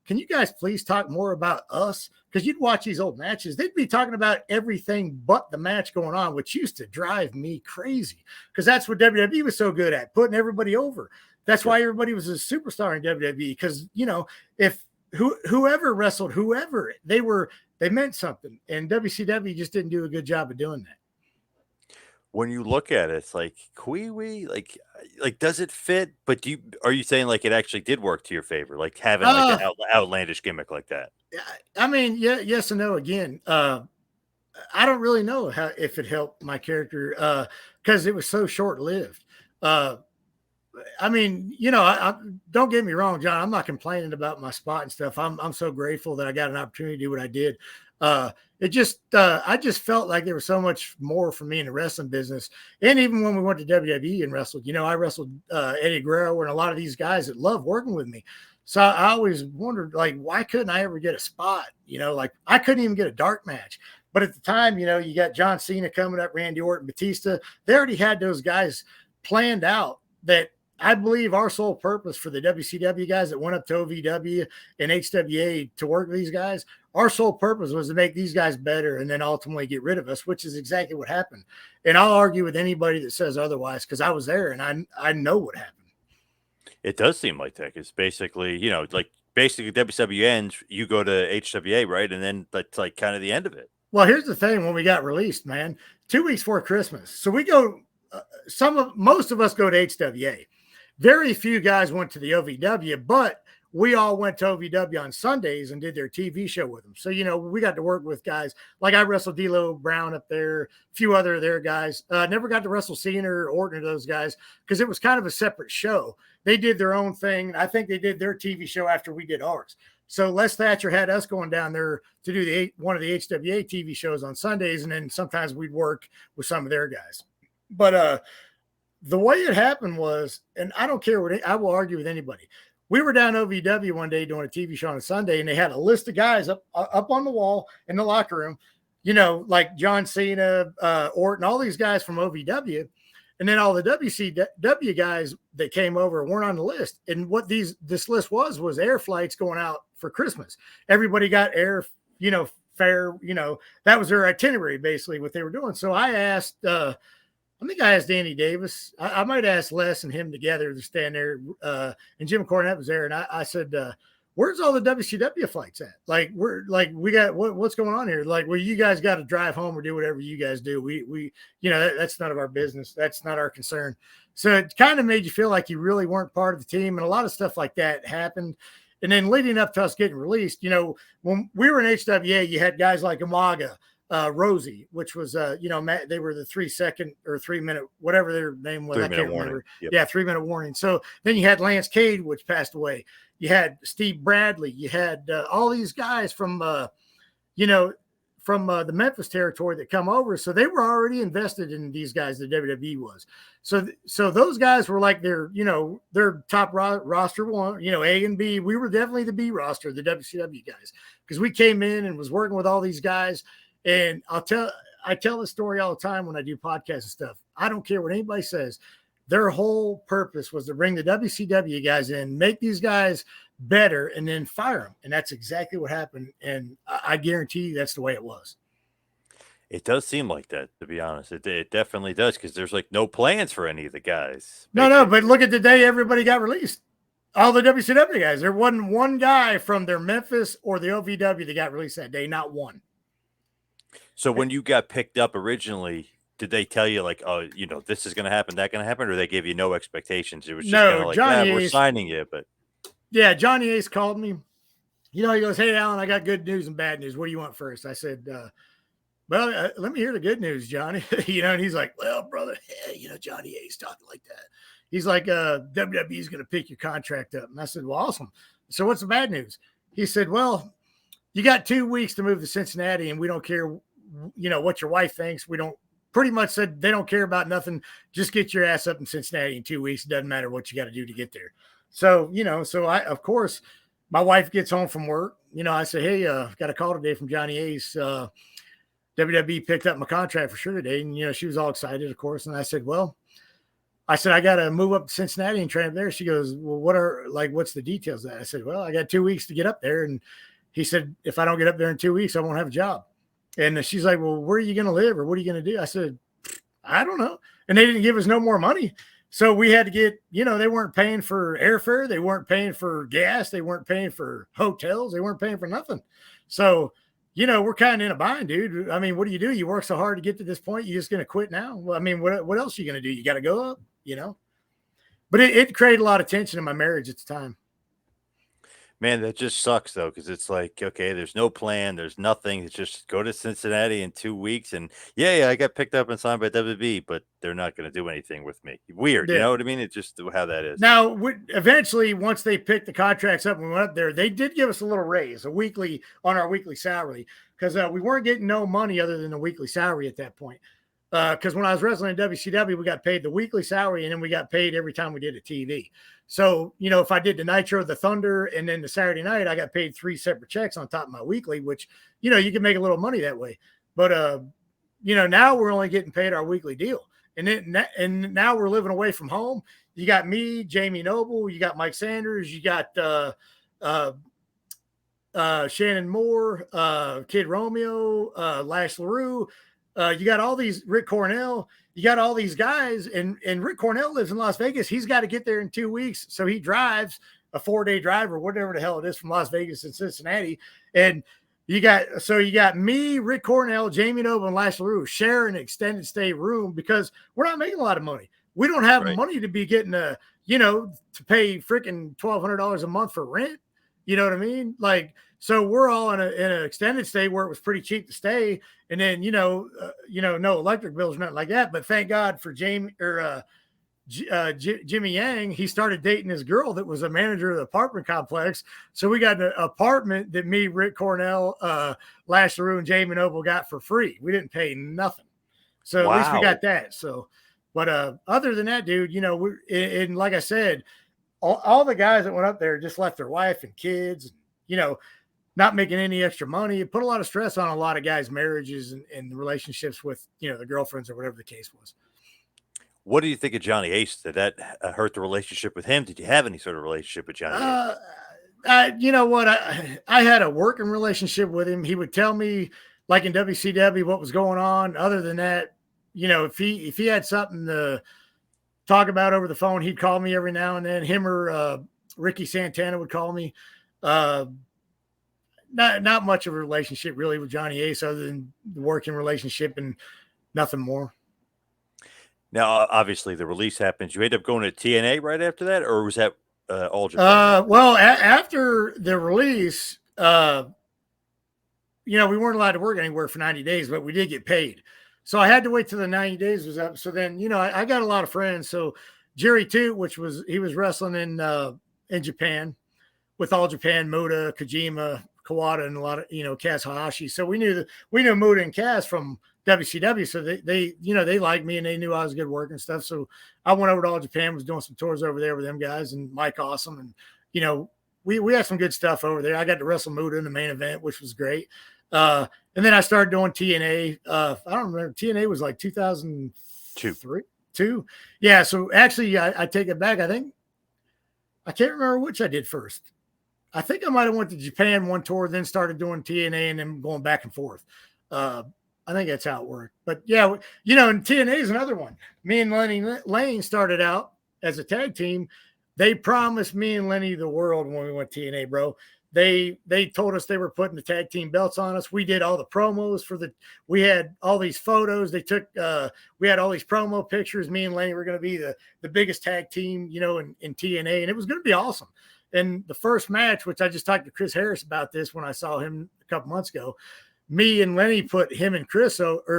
can you guys please talk more about us? Because you'd watch these old matches, they'd be talking about everything but the match going on, which used to drive me crazy because that's what WWE was so good at, putting everybody over. That's why everybody was a superstar in WWE because, if whoever wrestled whoever, they meant something. And WCW just didn't do a good job of doing that. When you look at it, it's like Kwee, like does it fit? But are you saying like it actually did work to your favor, like having like an Uh, outlandish gimmick like that? I mean, yeah, yes and no again. I don't really know if it helped my character because it was so short lived. I mean, I don't get me wrong, John. I'm not complaining about my spot and stuff. I'm so grateful that I got an opportunity to do what I did. I just felt like there was so much more for me in the wrestling business. And even when we went to WWE and wrestled, I wrestled Eddie Guerrero and a lot of these guys that love working with me. So I always wondered, like, why couldn't I ever get a spot? Like I couldn't even get a dark match. But at the time, you got John Cena coming up, Randy Orton, Batista. They already had those guys planned out that I believe our sole purpose for the WCW guys that went up to OVW and HWA to work with these guys, our sole purpose was to make these guys better and then ultimately get rid of us, which is exactly what happened. And I'll argue with anybody that says otherwise because I was there and I know what happened. It does seem like that. It's basically, like basically WCW ends, you go to HWA, right? And then that's like kind of the end of it. Well, here's the thing: when we got released, man, 2 weeks before Christmas, so we go. Most of us go to HWA. Very few guys went to the OVW, but we all went to OVW on Sundays and did their TV show with them. So, we got to work with guys like I wrestled D'Lo Brown up there, a few other their guys. Never got to wrestle Cena or Orton or those guys because it was kind of a separate show. They did their own thing. I think they did their TV show after we did ours. So Les Thatcher had us going down there to do one of the HWA TV shows on Sundays, and then sometimes we'd work with some of their guys. But the way it happened was, and I don't care what I will argue with anybody. We were down OVW one day doing a TV show on a Sunday, and they had a list of guys up on the wall in the locker room, like John Cena, Orton, all these guys from OVW. And then all the WCW guys that came over weren't on the list. And what this list was air flights going out for Christmas. Everybody got air, fare, that was their itinerary, basically what they were doing. So I asked, I think I asked Danny Davis. I might ask Les and him together to stand there. And Jim Cornette was there. And I said, where's all the WCW flights at? Like, we got what's going on here? Like, well, you guys got to drive home or do whatever you guys do. We that's none of our business. That's not our concern. So it kind of made you feel like you really weren't part of the team. And a lot of stuff like that happened. And then leading up to us getting released, when we were in HWA, you had guys like Umaga, Rosie, which was, they were the 3 second or 3 minute, whatever their name was. 3 I minute can't warning. remember. Yep. Yeah, 3 minute warning. So then you had Lance Cade, which passed away. You had Steve Bradley. You had all these guys from, the Memphis territory that come over. So they were already invested in these guys. The WWE was. So those guys were like their top roster one, A and B. We were definitely the B roster, the WCW guys, because we came in and was working with all these guys. And I tell the story all the time when I do podcasts and stuff. I don't care what anybody says. Their whole purpose was to bring the WCW guys in, make these guys better, and then fire them. And that's exactly what happened. And I guarantee you that's the way it was. It does seem like that, to be honest. It definitely does, because there's like no plans for any of the guys. No, but look at the day everybody got released. All the WCW guys. There wasn't one guy from their Memphis or the OVW that got released that day. Not one. So when you got picked up originally, did they tell you like, oh, this is going to happen, that going to happen, or they gave you no expectations? It was just kind of like, we're signing you, but yeah, Johnny Ace called me. He goes, "Hey, Allan, I got good news and bad news. What do you want first?" I said, "Well, let me hear the good news, Johnny." And he's like, "Well, brother, Johnny Ace talking like that." He's like, "WWE is going to pick your contract up." And I said, "Well, awesome. So what's the bad news?" He said, "Well, you got 2 weeks to move to Cincinnati, and we don't care, what your wife thinks. We don't." Pretty much said they don't care about nothing. Just get your ass up in Cincinnati in 2 weeks. It doesn't matter what you got to do to get there. So, so I, of course, my wife gets home from work. I say, "Hey, got a call today from Johnny Ace. WWE picked up my contract for sure today." And, she was all excited, of course. And I said, "Well, I said, I got to move up to Cincinnati and train up there. She goes, well, what's the details of that? I said, well, I got 2 weeks to get up there. And he said, if I don't get up there in 2 weeks, I won't have a job. And she's like, well, where are you going to live or what are you going to do? I said, I don't know. And they didn't give us no more money. So we had to get, they weren't paying for airfare. They weren't paying for gas. They weren't paying for hotels. They weren't paying for nothing. So, we're kind of in a bind, dude. I mean, what do? You work so hard to get to this point. You just going to quit now? Well, I mean, what else are you going to do? You got to go up, But it created a lot of tension in my marriage at the time. Man, that just sucks though, because it's like, okay, there's no plan, there's nothing. It's just go to Cincinnati in 2 weeks, and yeah, I got picked up and signed by WB, but they're not going to do anything with me. Weird, you Yeah. know what I mean? It's just how that is. Now, eventually, once they picked the contracts up and we went up there, they did give us a little raise, on our weekly salary, because we weren't getting no money other than the weekly salary at that point. Because when I was wrestling in WCW, we got paid the weekly salary, and then we got paid every time we did a TV. So, if I did the Nitro, the Thunder, and then the Saturday night, I got paid 3 separate checks on top of my weekly, which, you can make a little money that way. But, now we're only getting paid our weekly deal. And now we're living away from home. You got me, Jamie Noble, you got Mike Sanders, you got Shannon Moore, Kid Romeo, Lash LaRue. You got all these, Rick Cornell, you got all these guys, and Rick Cornell lives in Las Vegas. He's got to get there in 2 weeks. So he drives a 4-day drive or whatever the hell it is from Las Vegas and Cincinnati. And you got me, Rick Cornell, Jamie Noble, and Lash LaRue share an extended stay room because we're not making a lot of money. We don't have money to be getting to pay freaking $1,200 a month for rent. You know what I mean? Like, so we're all in an extended stay where it was pretty cheap to stay. And then, no electric bills or nothing like that. But thank God for Jimmy Yang. He started dating his girl that was a manager of the apartment complex. So we got an apartment that me, Rick Cornell, Lash LaRue, and Jamie Noble got for free. We didn't pay nothing. So at least we got that. So, but other than that, dude, and like I said, all the guys that went up there just left their wife and kids, not making any extra money. It put a lot of stress on a lot of guys' marriages and the relationships with, the girlfriends or whatever the case was. What do you think of Johnny Ace? Did that hurt the relationship with him? Did you have any sort of relationship with Johnny Ace? You know what? I had a working relationship with him. He would tell me, like in WCW, what was going on. Other than that, if he had something to talk about over the phone, he'd call me every now and then. Him or Ricky Santana would call me. Not much of a relationship really with Johnny Ace other than the working relationship and nothing more. Now, obviously, the release happens. You end up going to TNA right after that, or was that All Japan? Well, after the release, we weren't allowed to work anywhere for 90 days, but we did get paid. So I had to wait till the 90 days was up. So then, I got a lot of friends. So Jerry Toot, he was wrestling in Japan with All Japan, Muda, Kojima, Kawada, and a lot of, Kaz Hayashi. So we knew Muda and Kaz from WCW. So they liked me and they knew I was good work and stuff. So I went over to All Japan, was doing some tours over there with them guys and Mike Awesome. And, we had some good stuff over there. I got to wrestle Muda in the main event, which was great. And then I started doing TNA. I don't remember. TNA was like 2003. Two. Yeah. So actually I take it back. I can't remember which I did first. I think I might have went to Japan one tour, then started doing TNA and then going back and forth. I think that's how it worked. But yeah, and TNA is another one. Me and Lenny Lane started out as a tag team. They promised me and Lenny the world when we went TNA, bro. They told us they were putting the tag team belts on us. We did all the promos we had all these photos. We had all these promo pictures. Me and Lenny were going to be the biggest tag team, in TNA, and it was going to be awesome. And the first match, which I just talked to Chris Harris about this when I saw him a couple months ago, me and Lenny put him and Chris Harris,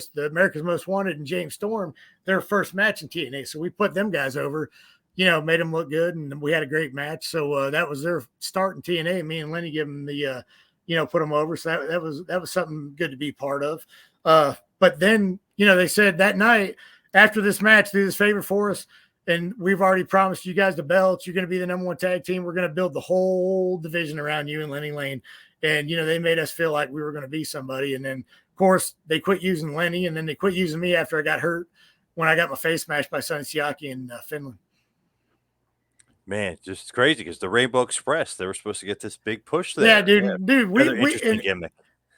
the America's Most Wanted, and James Storm, their first match in TNA. So we put them guys over, made them look good, and we had a great match. So that was their start in TNA. Me and Lenny gave them the, put them over. So that was something good to be part of. But then, they said that night after this match, do this favor for us. And we've already promised you guys the belts. You're going to be the number one tag team. We're going to build the whole division around you and Lenny Lane. And, they made us feel like we were going to be somebody. And then, of course, they quit using Lenny, and then they quit using me after I got hurt. when I got my face smashed by Sonny Siaki in Finland. Man, just crazy because the Rainbow Express, they were supposed to get this big push Yeah, there. Yeah, dude, another we interesting and gimmick.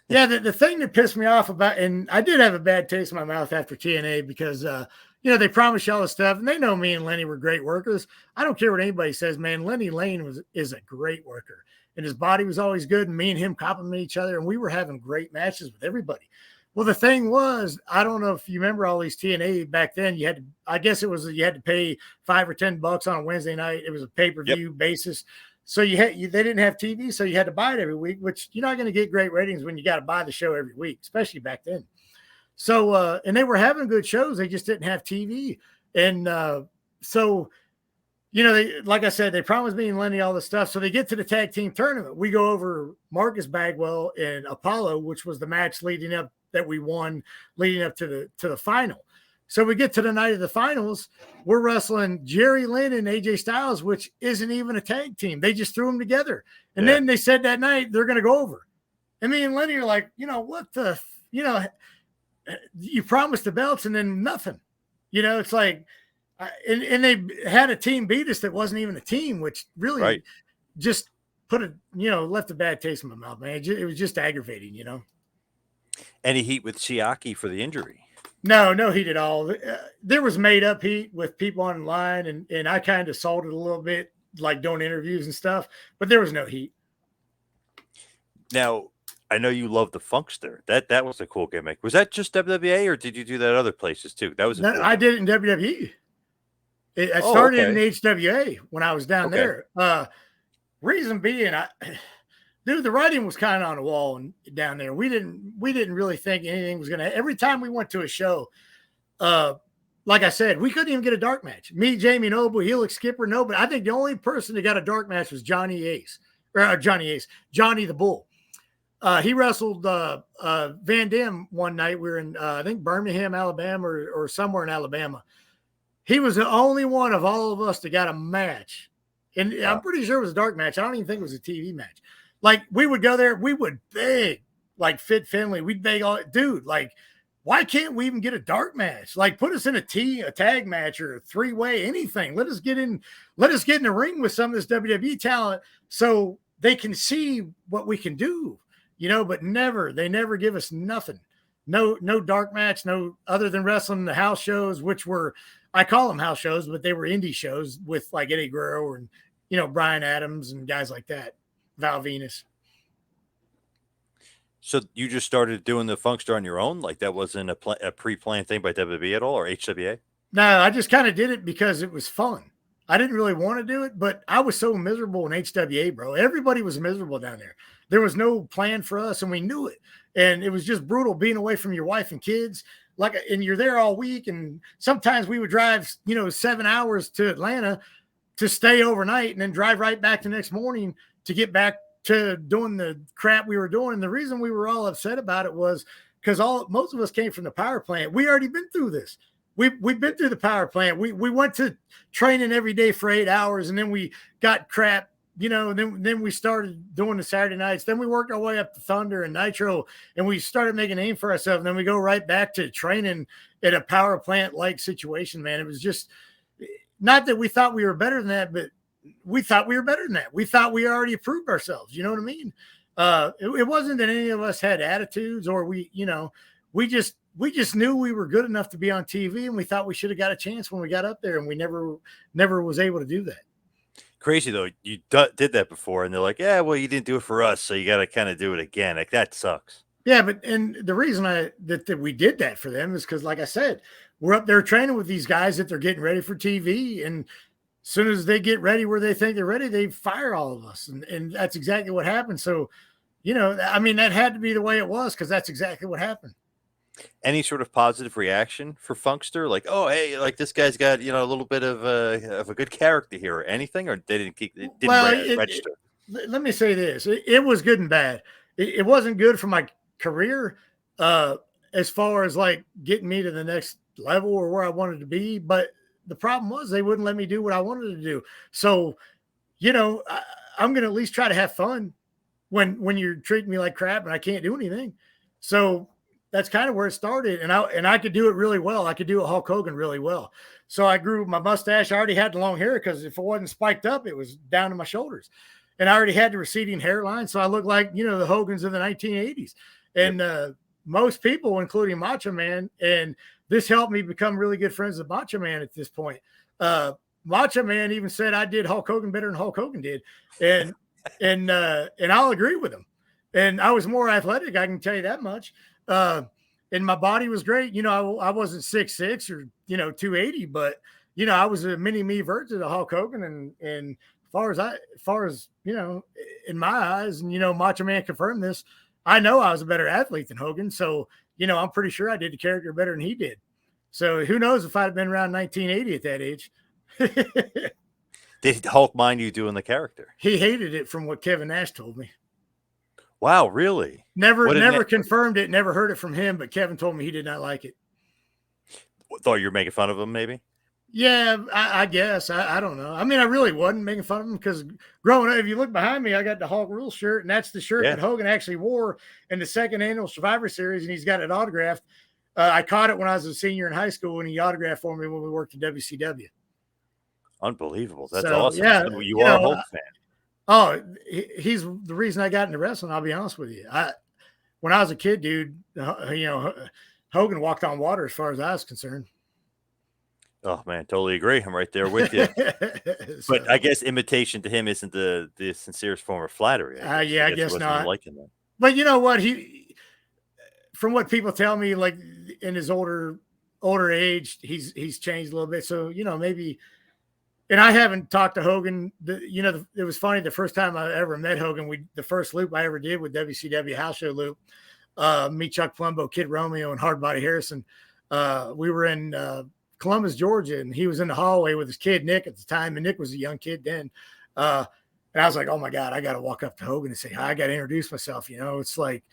yeah, the thing that pissed me off about, and I did have a bad taste in my mouth after TNA because, they promised you all this stuff, and they know me and Lenny were great workers. I don't care what anybody says, man. Lenny Lane is a great worker, and his body was always good, and me and him compliment each other, and we were having great matches with everybody. Well, the thing was, I don't know if you remember all these TNA back then. You had to, I guess it was, you had to pay $5 or $10 on a Wednesday night. It was a Yep. pay-per-view basis. So they didn't have TV, so you had to buy it every week, which you're not going to get great ratings when you got to buy the show every week, especially back then. So and they were having good shows, they just didn't have TV. And so they, like I said, they promised me and Lenny all this stuff. So they get to the tag team tournament. We go over Marcus Bagwell and Apollo, which was the match leading up that we won leading up to the final. So we get to the night of the finals. We're wrestling Jerry Lynn and AJ Styles, which isn't even a tag team. They just threw them together. And then they said that night they're going to go over. And me and Lenny are like, what the, you promised the belts and then nothing. It's like, and they had a team beat us that wasn't even a team, which really just left a bad taste in my mouth, man. It was just aggravating, Any heat with Siaki for the injury? No heat at all. There was made up heat with people online, and I kind of sold it a little bit, like doing interviews and stuff, but there was no heat. Now, I know you love the Funkster. That was a cool gimmick. Was that just WWE, or did you do that other places too? That was cool I did it in WWE. I started in HWA when I was down there. Reason being, the writing was kind of on the wall and down there. We didn't really think anything was gonna. Every time we went to a show, like I said, we couldn't even get a dark match. Me, Jamie Noble, Helix Skipper, nobody. I think the only person that got a dark match was Johnny the Bull. He wrestled Van Dam one night. We were in I think Birmingham, Alabama, or somewhere in Alabama. He was the only one of all of us that got a match, and I'm pretty sure it was a dark match. I don't even think it was a TV match. Like, we would go there, we would beg, like Fit Finley, we'd beg dude, like, why can't we even get a dark match? Like, put us in a tag match or a 3-way, anything. Let us get in the ring with some of this WWE talent so they can see what we can do, but they never give us nothing. No dark match, no, other than wrestling the house shows, which were, I call them house shows, but they were indie shows with like Eddie Guerrero and, Brian Adams and guys like that. Val Venus. So you just started doing the Funkster on your own? Like, that wasn't a pre-planned thing by WWE at all, or HWA? No, I just kind of did it because it was fun. I didn't really want to do it, but I was so miserable in HWA, bro. Everybody was miserable down there. There was no plan for us, and we knew it. And it was just brutal being away from your wife and kids. And you're there all week, and sometimes we would drive, 7 hours to Atlanta to stay overnight and then drive right back the next morning to get back to doing the crap we were doing. And the reason we were all upset about it was because most of us came from the power plant. We already been through this. We've been through the power plant. We went to training every day for 8 hours, and then we got crap, and then we started doing the Saturday nights. Then we worked our way up to Thunder and Nitro, and we started making a name for ourselves. And then we go right back to training at a power plant-like situation, man. It was just not that we thought we were better than that, but we thought we were better than that. We thought we already proved ourselves. You know what I mean? It wasn't that any of us had attitudes, or we just knew we were good enough to be on TV, and we thought we should have got a chance when we got up there, and we never was able to do that. Crazy though. You did that before, and they're like, "Yeah, well, you didn't do it for us, so you got to kind of do it again." Like, that sucks. Yeah, and the reason that we did that for them is because, like I said, we're up there training with these guys that they're getting ready for TV, and as soon as they get ready where they think they're ready, they fire all of us. And that's exactly what happened. So, that had to be the way it was, because that's exactly what happened. Any sort of positive reaction for Funkster? Like, oh, hey, like, this guy's got, a little bit of a good character here, or anything, or they didn't register? Let me say this. It was good and bad. It wasn't good for my career as far as like getting me to the next level or where I wanted to be. But the problem was they wouldn't let me do what I wanted to do. So, I'm going to at least try to have fun when you're treating me like crap and I can't do anything. So that's kind of where it started. And I could do it really well. I could do a Hulk Hogan really well. So I grew my mustache. I already had the long hair because if it wasn't spiked up, it was down to my shoulders. And I already had the receding hairline. So I looked like, the Hogans of the 1980s. And most people, including Macho Man, and this helped me become really good friends with Macho Man at this point. Macho Man even said I did Hulk Hogan better than Hulk Hogan did. And I'll agree with him. And I was more athletic, I can tell you that much. And my body was great. I wasn't 6'6" or 280, but I was a mini me version of Hulk Hogan. And as far as in my eyes, and Macho Man confirmed this, I know I was a better athlete than Hogan. So I'm pretty sure I did the character better than he did. So who knows if I'd have been around 1980 at that age. Did Hulk mind you doing the character? He hated it, from what Kevin Nash told me. Wow, really? Never confirmed it, never heard it from him, but Kevin told me he did not like it. Thought you were making fun of him, maybe? Yeah, I guess. I don't know. I mean, I really wasn't making fun of him because growing up, if you look behind me, I got the Hulk Rules shirt, and that's the shirt that Hogan actually wore in the second annual Survivor Series, and he's got it autographed. I caught it when I was a senior in high school, and he autographed for me when we worked at WCW. Unbelievable. That's awesome. Yeah, so you are a Hulk fan. Oh, he's the reason I got into wrestling. I'll be honest with you. When I was a kid, dude, Hogan walked on water as far as I was concerned. Oh man, totally agree. I'm right there with you. But I guess imitation to him isn't the sincerest form of flattery. I guess not. Liking that. But you know what? From what people tell me, like in his older age, he's changed a little bit. So maybe. And I haven't talked to Hogan. It was funny. The first time I ever met Hogan, the first loop I ever did with WCW House Show loop, me, Chuck Plumbo, Kid Romeo, and Hardbody Harrison. We were in Columbus, Georgia, and he was in the hallway with his kid Nick at the time, and Nick was a young kid then. And I was like, "Oh my God, I got to walk up to Hogan and say hi. I got to introduce myself." It's like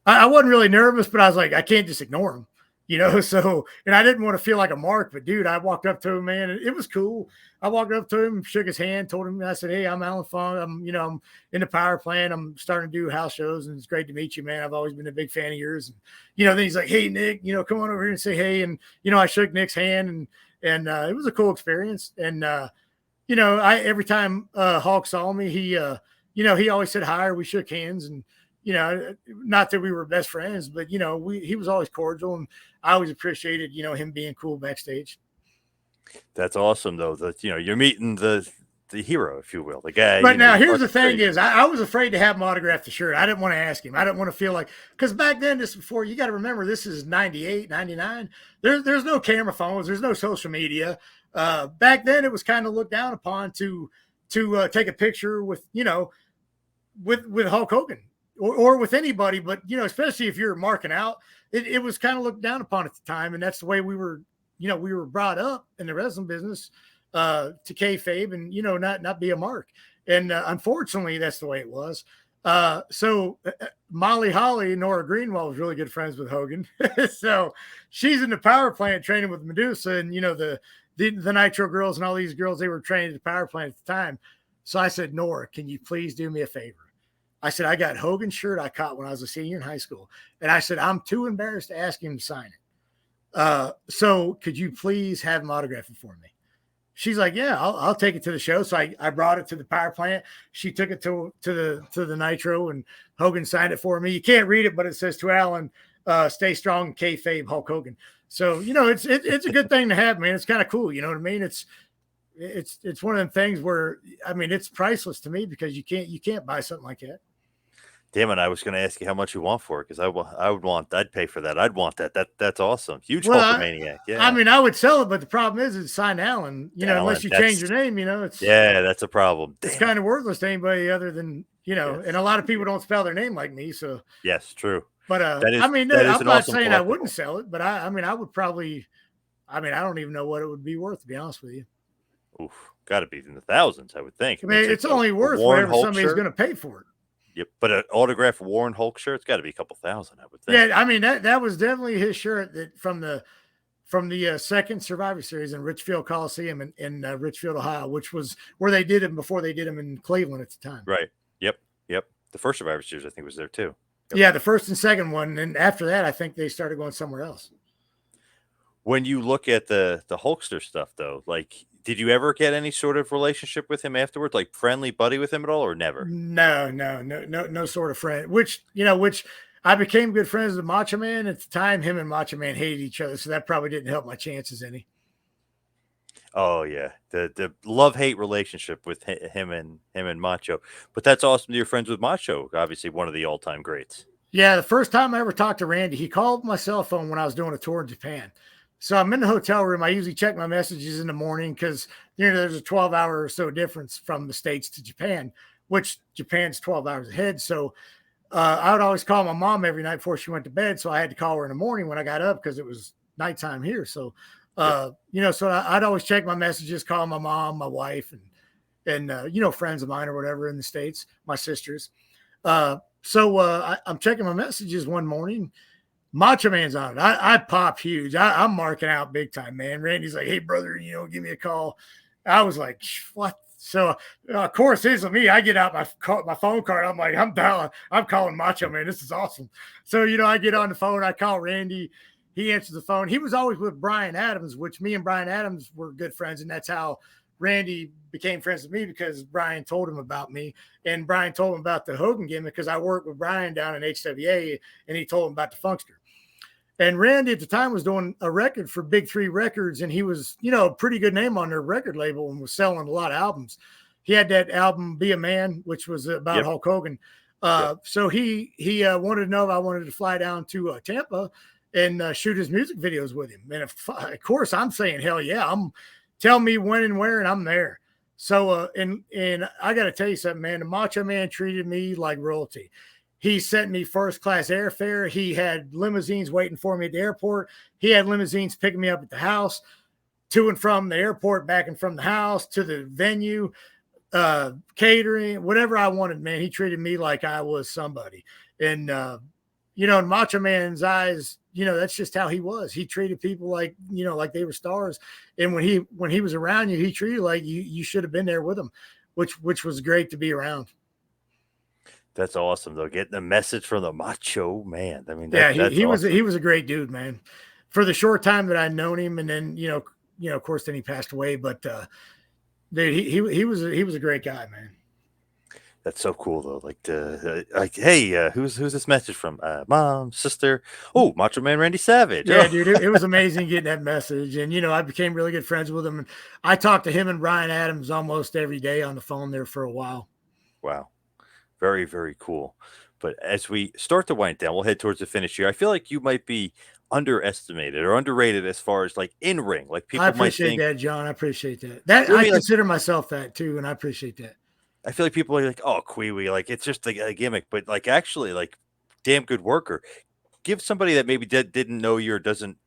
I wasn't really nervous, but I was like, I can't just ignore him. So, and I didn't want to feel like a mark, but dude, I walked up to him, man, and it was cool. I walked up to him, shook his hand, told him, I said, "Hey, I'm Allan Funk. I'm in the power plant. I'm starting to do house shows, and it's great to meet you, man. I've always been a big fan of yours." And, then he's like, "Hey, Nick, come on over here and say, hey." And, I shook Nick's hand, and it was a cool experience. And, every time Hulk saw me, he always said hi, or we shook hands. And, not that we were best friends, but, he was always cordial, and I always appreciated, him being cool backstage. That's awesome, though, that, you're meeting the hero, if you will, the guy. But now here's the thing is I was afraid to have him autograph the shirt. I didn't want to ask him. I didn't want to feel like, because back then, you got to remember, this is 98, 99. There's no camera phones. There's no social media. Back then it was kind of looked down upon to take a picture with Hulk Hogan. Or with anybody, but especially if you're marking out, it was kind of looked down upon at the time, and that's the way we were brought up in the wrestling business, to kayfabe and not be a mark, and unfortunately that's the way it was. So Molly Holly, Nora Greenwald, was really good friends with Hogan, so she's in the power plant training with Medusa, and the Nitro girls and all these girls, they were training at the power plant at the time. So I said, "Nora, can you please do me a favor?" I said, "I got Hogan's shirt I caught when I was a senior in high school." And I said, "I'm too embarrassed to ask him to sign it. So could you please have him autograph it for me?" She's like, "Yeah, I'll take it to the show." So I brought it to the power plant. She took it to the Nitro, and Hogan signed it for me. You can't read it, but it says, "To Allan, stay strong, kayfabe, Hulk Hogan." So, it's a good thing to have, man. It's kind of cool. You know what I mean? It's one of them things where, I mean, it's priceless to me because you can't buy something like that. Damn it! I was going to ask you how much you want for it, because I'd pay for that. I'd want that. That's awesome. Huge Hulkamaniac. Yeah. I mean, I would sell it, but the problem is it's signed Allan. Unless you change your name, it's that's a problem. It's kind of worthless to anybody other than and a lot of people don't spell their name like me. So yes, true. But I'm not saying I wouldn't sell it, but I would probably. I mean, I don't even know what it would be worth, to be honest with you. Oof, got to be in the thousands, I would think. I mean, it's only worth whatever somebody's going to pay for it. Yep, but an autographed Warren Hulk shirt's got to be a couple thousand, I would think. Yeah, I mean that was definitely his shirt that from the second Survivor Series in Richfield Coliseum in Richfield, Ohio, which was where they did him before they did him in Cleveland at the time. Right. Yep. The first Survivor Series, I think, was there too. Yep. Yeah, the first and second one, and after that, I think they started going somewhere else. When you look at the Hulkster stuff, though, like, did you ever get any sort of relationship with him afterwards, like friendly buddy with him at all, or never? No, no, no, no, no sort of friend. Which I became good friends with Macho Man at the time. Him and Macho Man hated each other, so that probably didn't help my chances any. Oh yeah, the love hate relationship with him and Macho, but that's awesome. That you're friends with Macho, obviously one of the all time greats. Yeah, the first time I ever talked to Randy, he called my cell phone when I was doing a tour in Japan. So I'm in the hotel room. I usually check my messages in the morning because there's a 12-hour or so difference from the States to Japan, which Japan's 12 hours ahead. So I would always call my mom every night before she went to bed. So I had to call her in the morning when I got up because it was nighttime here. So Yep. so I'd always check my messages, call my mom, my wife, and friends of mine or whatever in the States, my sisters. I'm checking my messages one morning. Macho Man's on it. I pop huge. I'm marking out big time, man. Randy's like, "Hey, brother, give me a call." I was like, "What?" So, of course, it's me. I get out my phone card. I'm like, I'm calling Macho Man. This is awesome. So, I get on the phone. I call Randy. He answers the phone. He was always with Brian Adams, which me and Brian Adams were good friends, and that's how Randy became friends with me because Brian told him about me, and Brian told him about the Hogan gimmick because I worked with Brian down in HWA, and he told him about the Funkster. And Randy at the time was doing a record for Big Three Records, and he was, a pretty good name on their record label and was selling a lot of albums. He had that album "Be a Man," which was about Yep. Hulk Hogan. Yep. So he wanted to know if I wanted to fly down to Tampa and shoot his music videos with him. And of course, I'm saying hell yeah. Tell me when and where, and I'm there. So and I got to tell you something, man. The Macho Man treated me like royalty. He sent me first class airfare. He had limousines waiting for me at the airport. He had limousines picking me up at the house, to and from the airport, back and from the house to the venue, catering, whatever I wanted, man. He treated me like I was somebody. And, in Macho Man's eyes, that's just how he was. He treated people like they were stars. And when he was around you, he treated like you should have been there with him, which was great to be around. That's awesome though. Getting a message from the Macho Man. I mean Yeah, that's awesome. he was a great dude, man. For the short time that I'd known him, and then of course, then he passed away. But dude, he was a great guy, man. That's so cool though. Like, hey, who's this message from? Mom, sister. Oh, Macho Man Randy Savage. Yeah, Oh, dude, it was amazing getting that message, and I became really good friends with him. And I talked to him and Brian Adams almost every day on the phone there for a while. wow. Very, very cool. But as we start to wind down, we'll head towards the finish here. I feel like you might be underestimated or underrated as far as like in ring. Like I people might appreciate think, that, John. I appreciate that. That you know what I I mean? Like consider myself that too, and I appreciate that. I feel like people are like, oh, Kwee, like it's just a gimmick, but like actually, like damn good worker. Give somebody that maybe didn't know you or doesn't,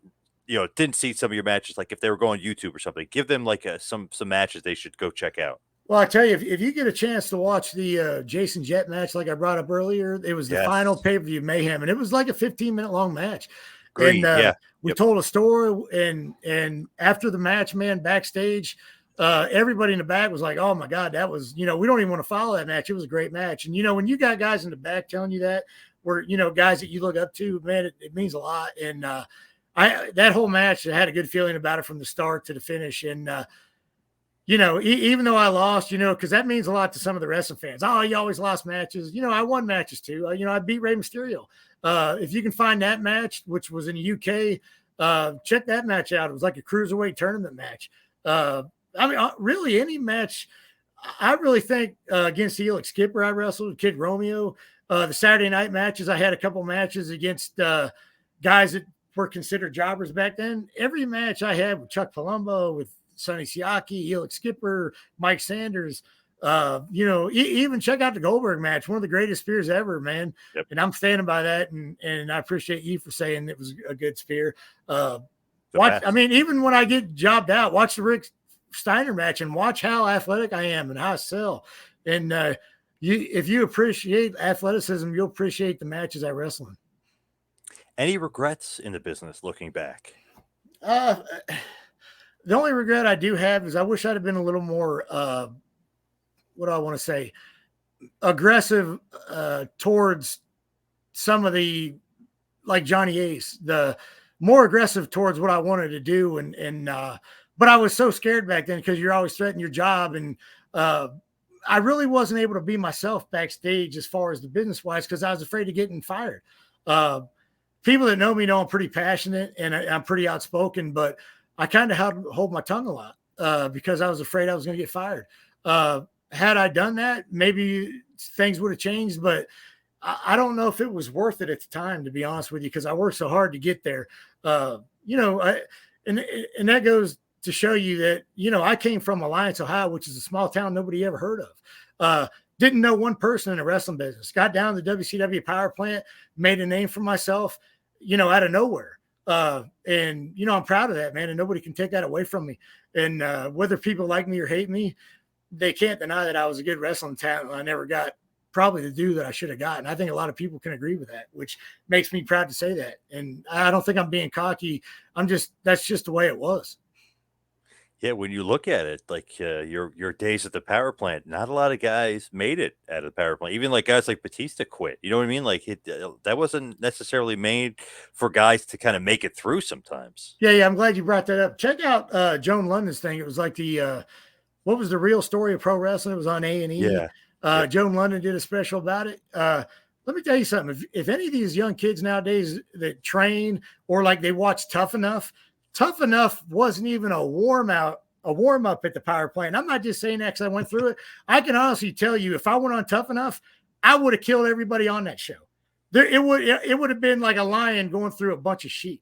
didn't see some of your matches. Like if they were going YouTube or something, give them like some matches they should go check out. Well, I tell you, if you get a chance to watch the Jason Jet match, like I brought up earlier, it was the final Yes, pay per view Mayhem, and it was like a 15-minute long match. And agreed. Yeah, we yep, told a story, and after the match, man, backstage, everybody in the back was like, "Oh my god, that was we don't even want to follow that match. It was a great match." And when you got guys in the back telling you that, were guys that you look up to, man, it means a lot. And I that whole match, I had a good feeling about it from the start to the finish, and even though I lost, because that means a lot to some of the wrestling fans. Oh, you always lost matches. I won matches too. I beat Rey Mysterio. If you can find that match, which was in the UK, check that match out. It was like a cruiserweight tournament match. Really any match. I really think against the Elix Skipper, I wrestled Kid Romeo. The Saturday night matches, I had a couple matches against guys that were considered jobbers back then. Every match I had with Chuck Palumbo, with Sonny Siaki, Elix Skipper, Mike Sanders. Even check out the Goldberg match, one of the greatest spears ever, man. yep. And I'm standing by that, and I appreciate you for saying it was a good spear. The best. Even when I get jobbed out, watch the Rick Steiner match and watch how athletic I am and how I sell. And if you appreciate athleticism, you'll appreciate the matches I wrestle in. Any regrets in the business looking back? Uh, the only regret I do have is I wish I'd have been a little more, what do I want to say, aggressive towards some of the, like Johnny Ace, the more aggressive towards what I wanted to do. But I was so scared back then because you're always threatening your job. And I really wasn't able to be myself backstage as far as the business wise because I was afraid of getting fired. Uh, People that know me know I'm pretty passionate and I'm pretty outspoken, but I kind of had to hold my tongue a lot because I was afraid I was going to get fired. Had I done that, maybe things would have changed, but I don't know if it was worth it at the time, to be honest with you, because I worked so hard to get there. You know, and that goes to show you that, you know, I came from Alliance, Ohio, which is a small town nobody ever heard of. Didn't know one person in the wrestling business. Got down to the WCW power plant, made a name for myself, you know, out of nowhere. And, you know, I'm proud of that, man. And nobody can take that away from me. And whether people like me or hate me, they can't deny that I was a good wrestling talent. I never got probably the due that I should have gotten. I think a lot of people can agree with that, which makes me proud to say that. And I don't think I'm being cocky. That's just the way it was. Yeah, when you look at it, like your days at the power plant, not a lot of guys made it out of the power plant. Even like guys like Batista quit. You know what I mean? Like that wasn't necessarily made for guys to kind of make it through sometimes. Yeah. I'm glad you brought that up. Check out Joan London's thing. It was like what was the real story of pro wrestling? It was on A&E. Yeah. Yeah. Joan London did a special about it. Let me tell you something. If any of these young kids nowadays that train or like they watch Tough Enough wasn't even a warm up at the power plant. I'm not just saying that because I went through it. I can honestly tell you, if I went on Tough Enough, I would have killed everybody on that show. It would have been like a lion going through a bunch of sheep.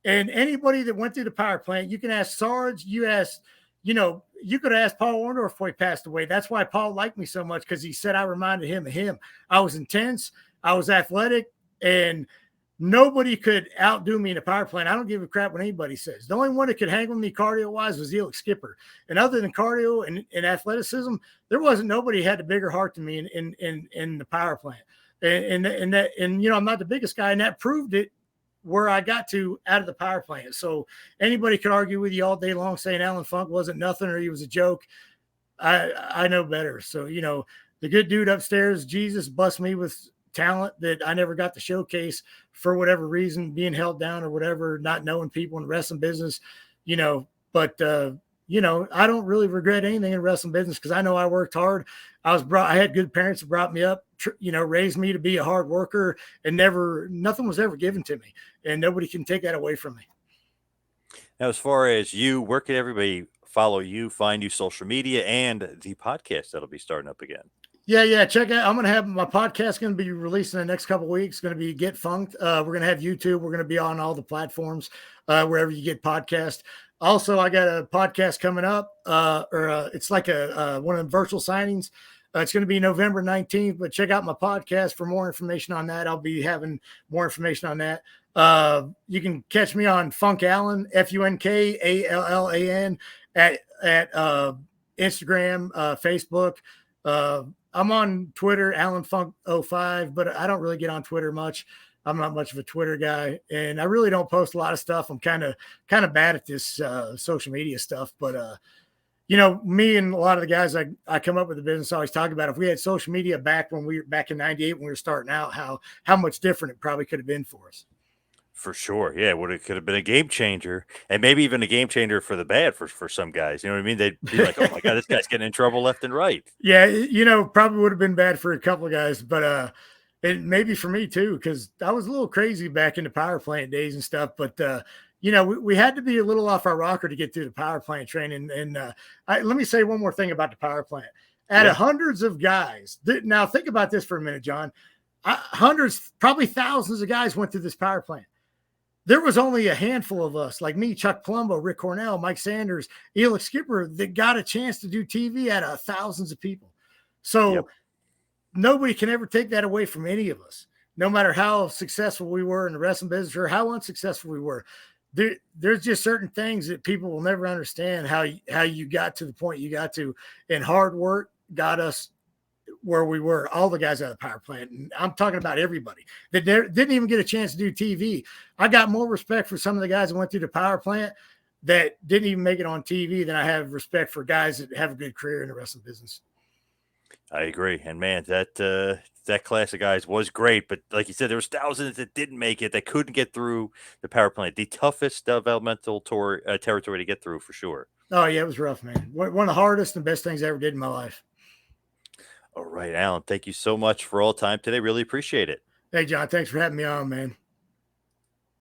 And anybody that went through the power plant, you can ask Sarge, you could ask Paul Orndorff before he passed away. That's why Paul liked me so much, because he said I reminded him of him. I was intense, I was athletic, and nobody could outdo me in a power plant. I don't give a crap what anybody says. The only one that could hang with me cardio-wise was Elix Skipper. And other than cardio and athleticism, there wasn't nobody had a bigger heart than me in the power plant. And you know, I'm not the biggest guy, and that proved it where I got to out of the power plant. So anybody could argue with you all day long saying Allan Funk wasn't nothing or he was a joke. I know better. So, you know, the good dude upstairs, Jesus, blessed me with talent that I never got to showcase for whatever reason, being held down or whatever, not knowing people in the wrestling business, you know, but, you know, I don't really regret anything in wrestling business because I know I worked hard. I had good parents that brought me up, you know, raised me to be a hard worker, and nothing was ever given to me, and nobody can take that away from me. Now, as far as you, where can everybody follow you, find you, social media, and the podcast that'll be starting up again? Yeah. Check out. I'm going to have my podcast going to be released in the next couple of weeks. It's going to be Get Funked. We're going to have YouTube. We're going to be on all the platforms, wherever you get podcasts. Also, I got a podcast coming up, it's like one of the virtual signings. It's going to be November 19th, but check out my podcast for more information on that. I'll be having more information on that. You can catch me on Funk Allan, FUNKALLAN at Instagram, Facebook. I'm on Twitter, AllanFunk05, but I don't really get on Twitter much. I'm not much of a Twitter guy, and I really don't post a lot of stuff. I'm kind of bad at this social media stuff, but you know, me and a lot of the guys I come up with the business always talk about, if we had social media back in '98 when we were starting out, how much different it probably could have been for us. For sure. Yeah, could have been a game changer, and maybe even a game changer for the bad for some guys. You know what I mean? They'd be like, "Oh my god, this guy's getting in trouble left and right." Yeah, you know, probably would have been bad for a couple of guys, but and maybe for me too, because I was a little crazy back in the power plant days and stuff. But you know, we had to be a little off our rocker to get through the power plant training. And let me say one more thing about the power plant. Out of hundreds of guys, now think about this for a minute, John. Hundreds, probably thousands of guys went through this power plant. There was only a handful of us, like me, Chuck Palumbo, Rick Cornell, Mike Sanders, Elix Skipper, that got a chance to do TV out of thousands of people. So nobody can ever take that away from any of us, no matter how successful we were in the wrestling business or how unsuccessful we were. There's just certain things that people will never understand how you got to the point you got to, and hard work got us where we were. All the guys out of the power plant, and I'm talking about everybody that didn't even get a chance to do TV. I got more respect for some of the guys that went through the power plant that didn't even make it on TV than I have respect for guys that have a good career in the wrestling business. I agree. And man, that class of guys was great, but like you said, there was thousands that didn't make it, that couldn't get through the power plant. The toughest developmental territory to get through for sure. Oh yeah, it was rough, man. One of the hardest and best things I ever did in my life. All right, Alan, thank you so much for all time today. Really appreciate it. Hey John, thanks for having me on, man.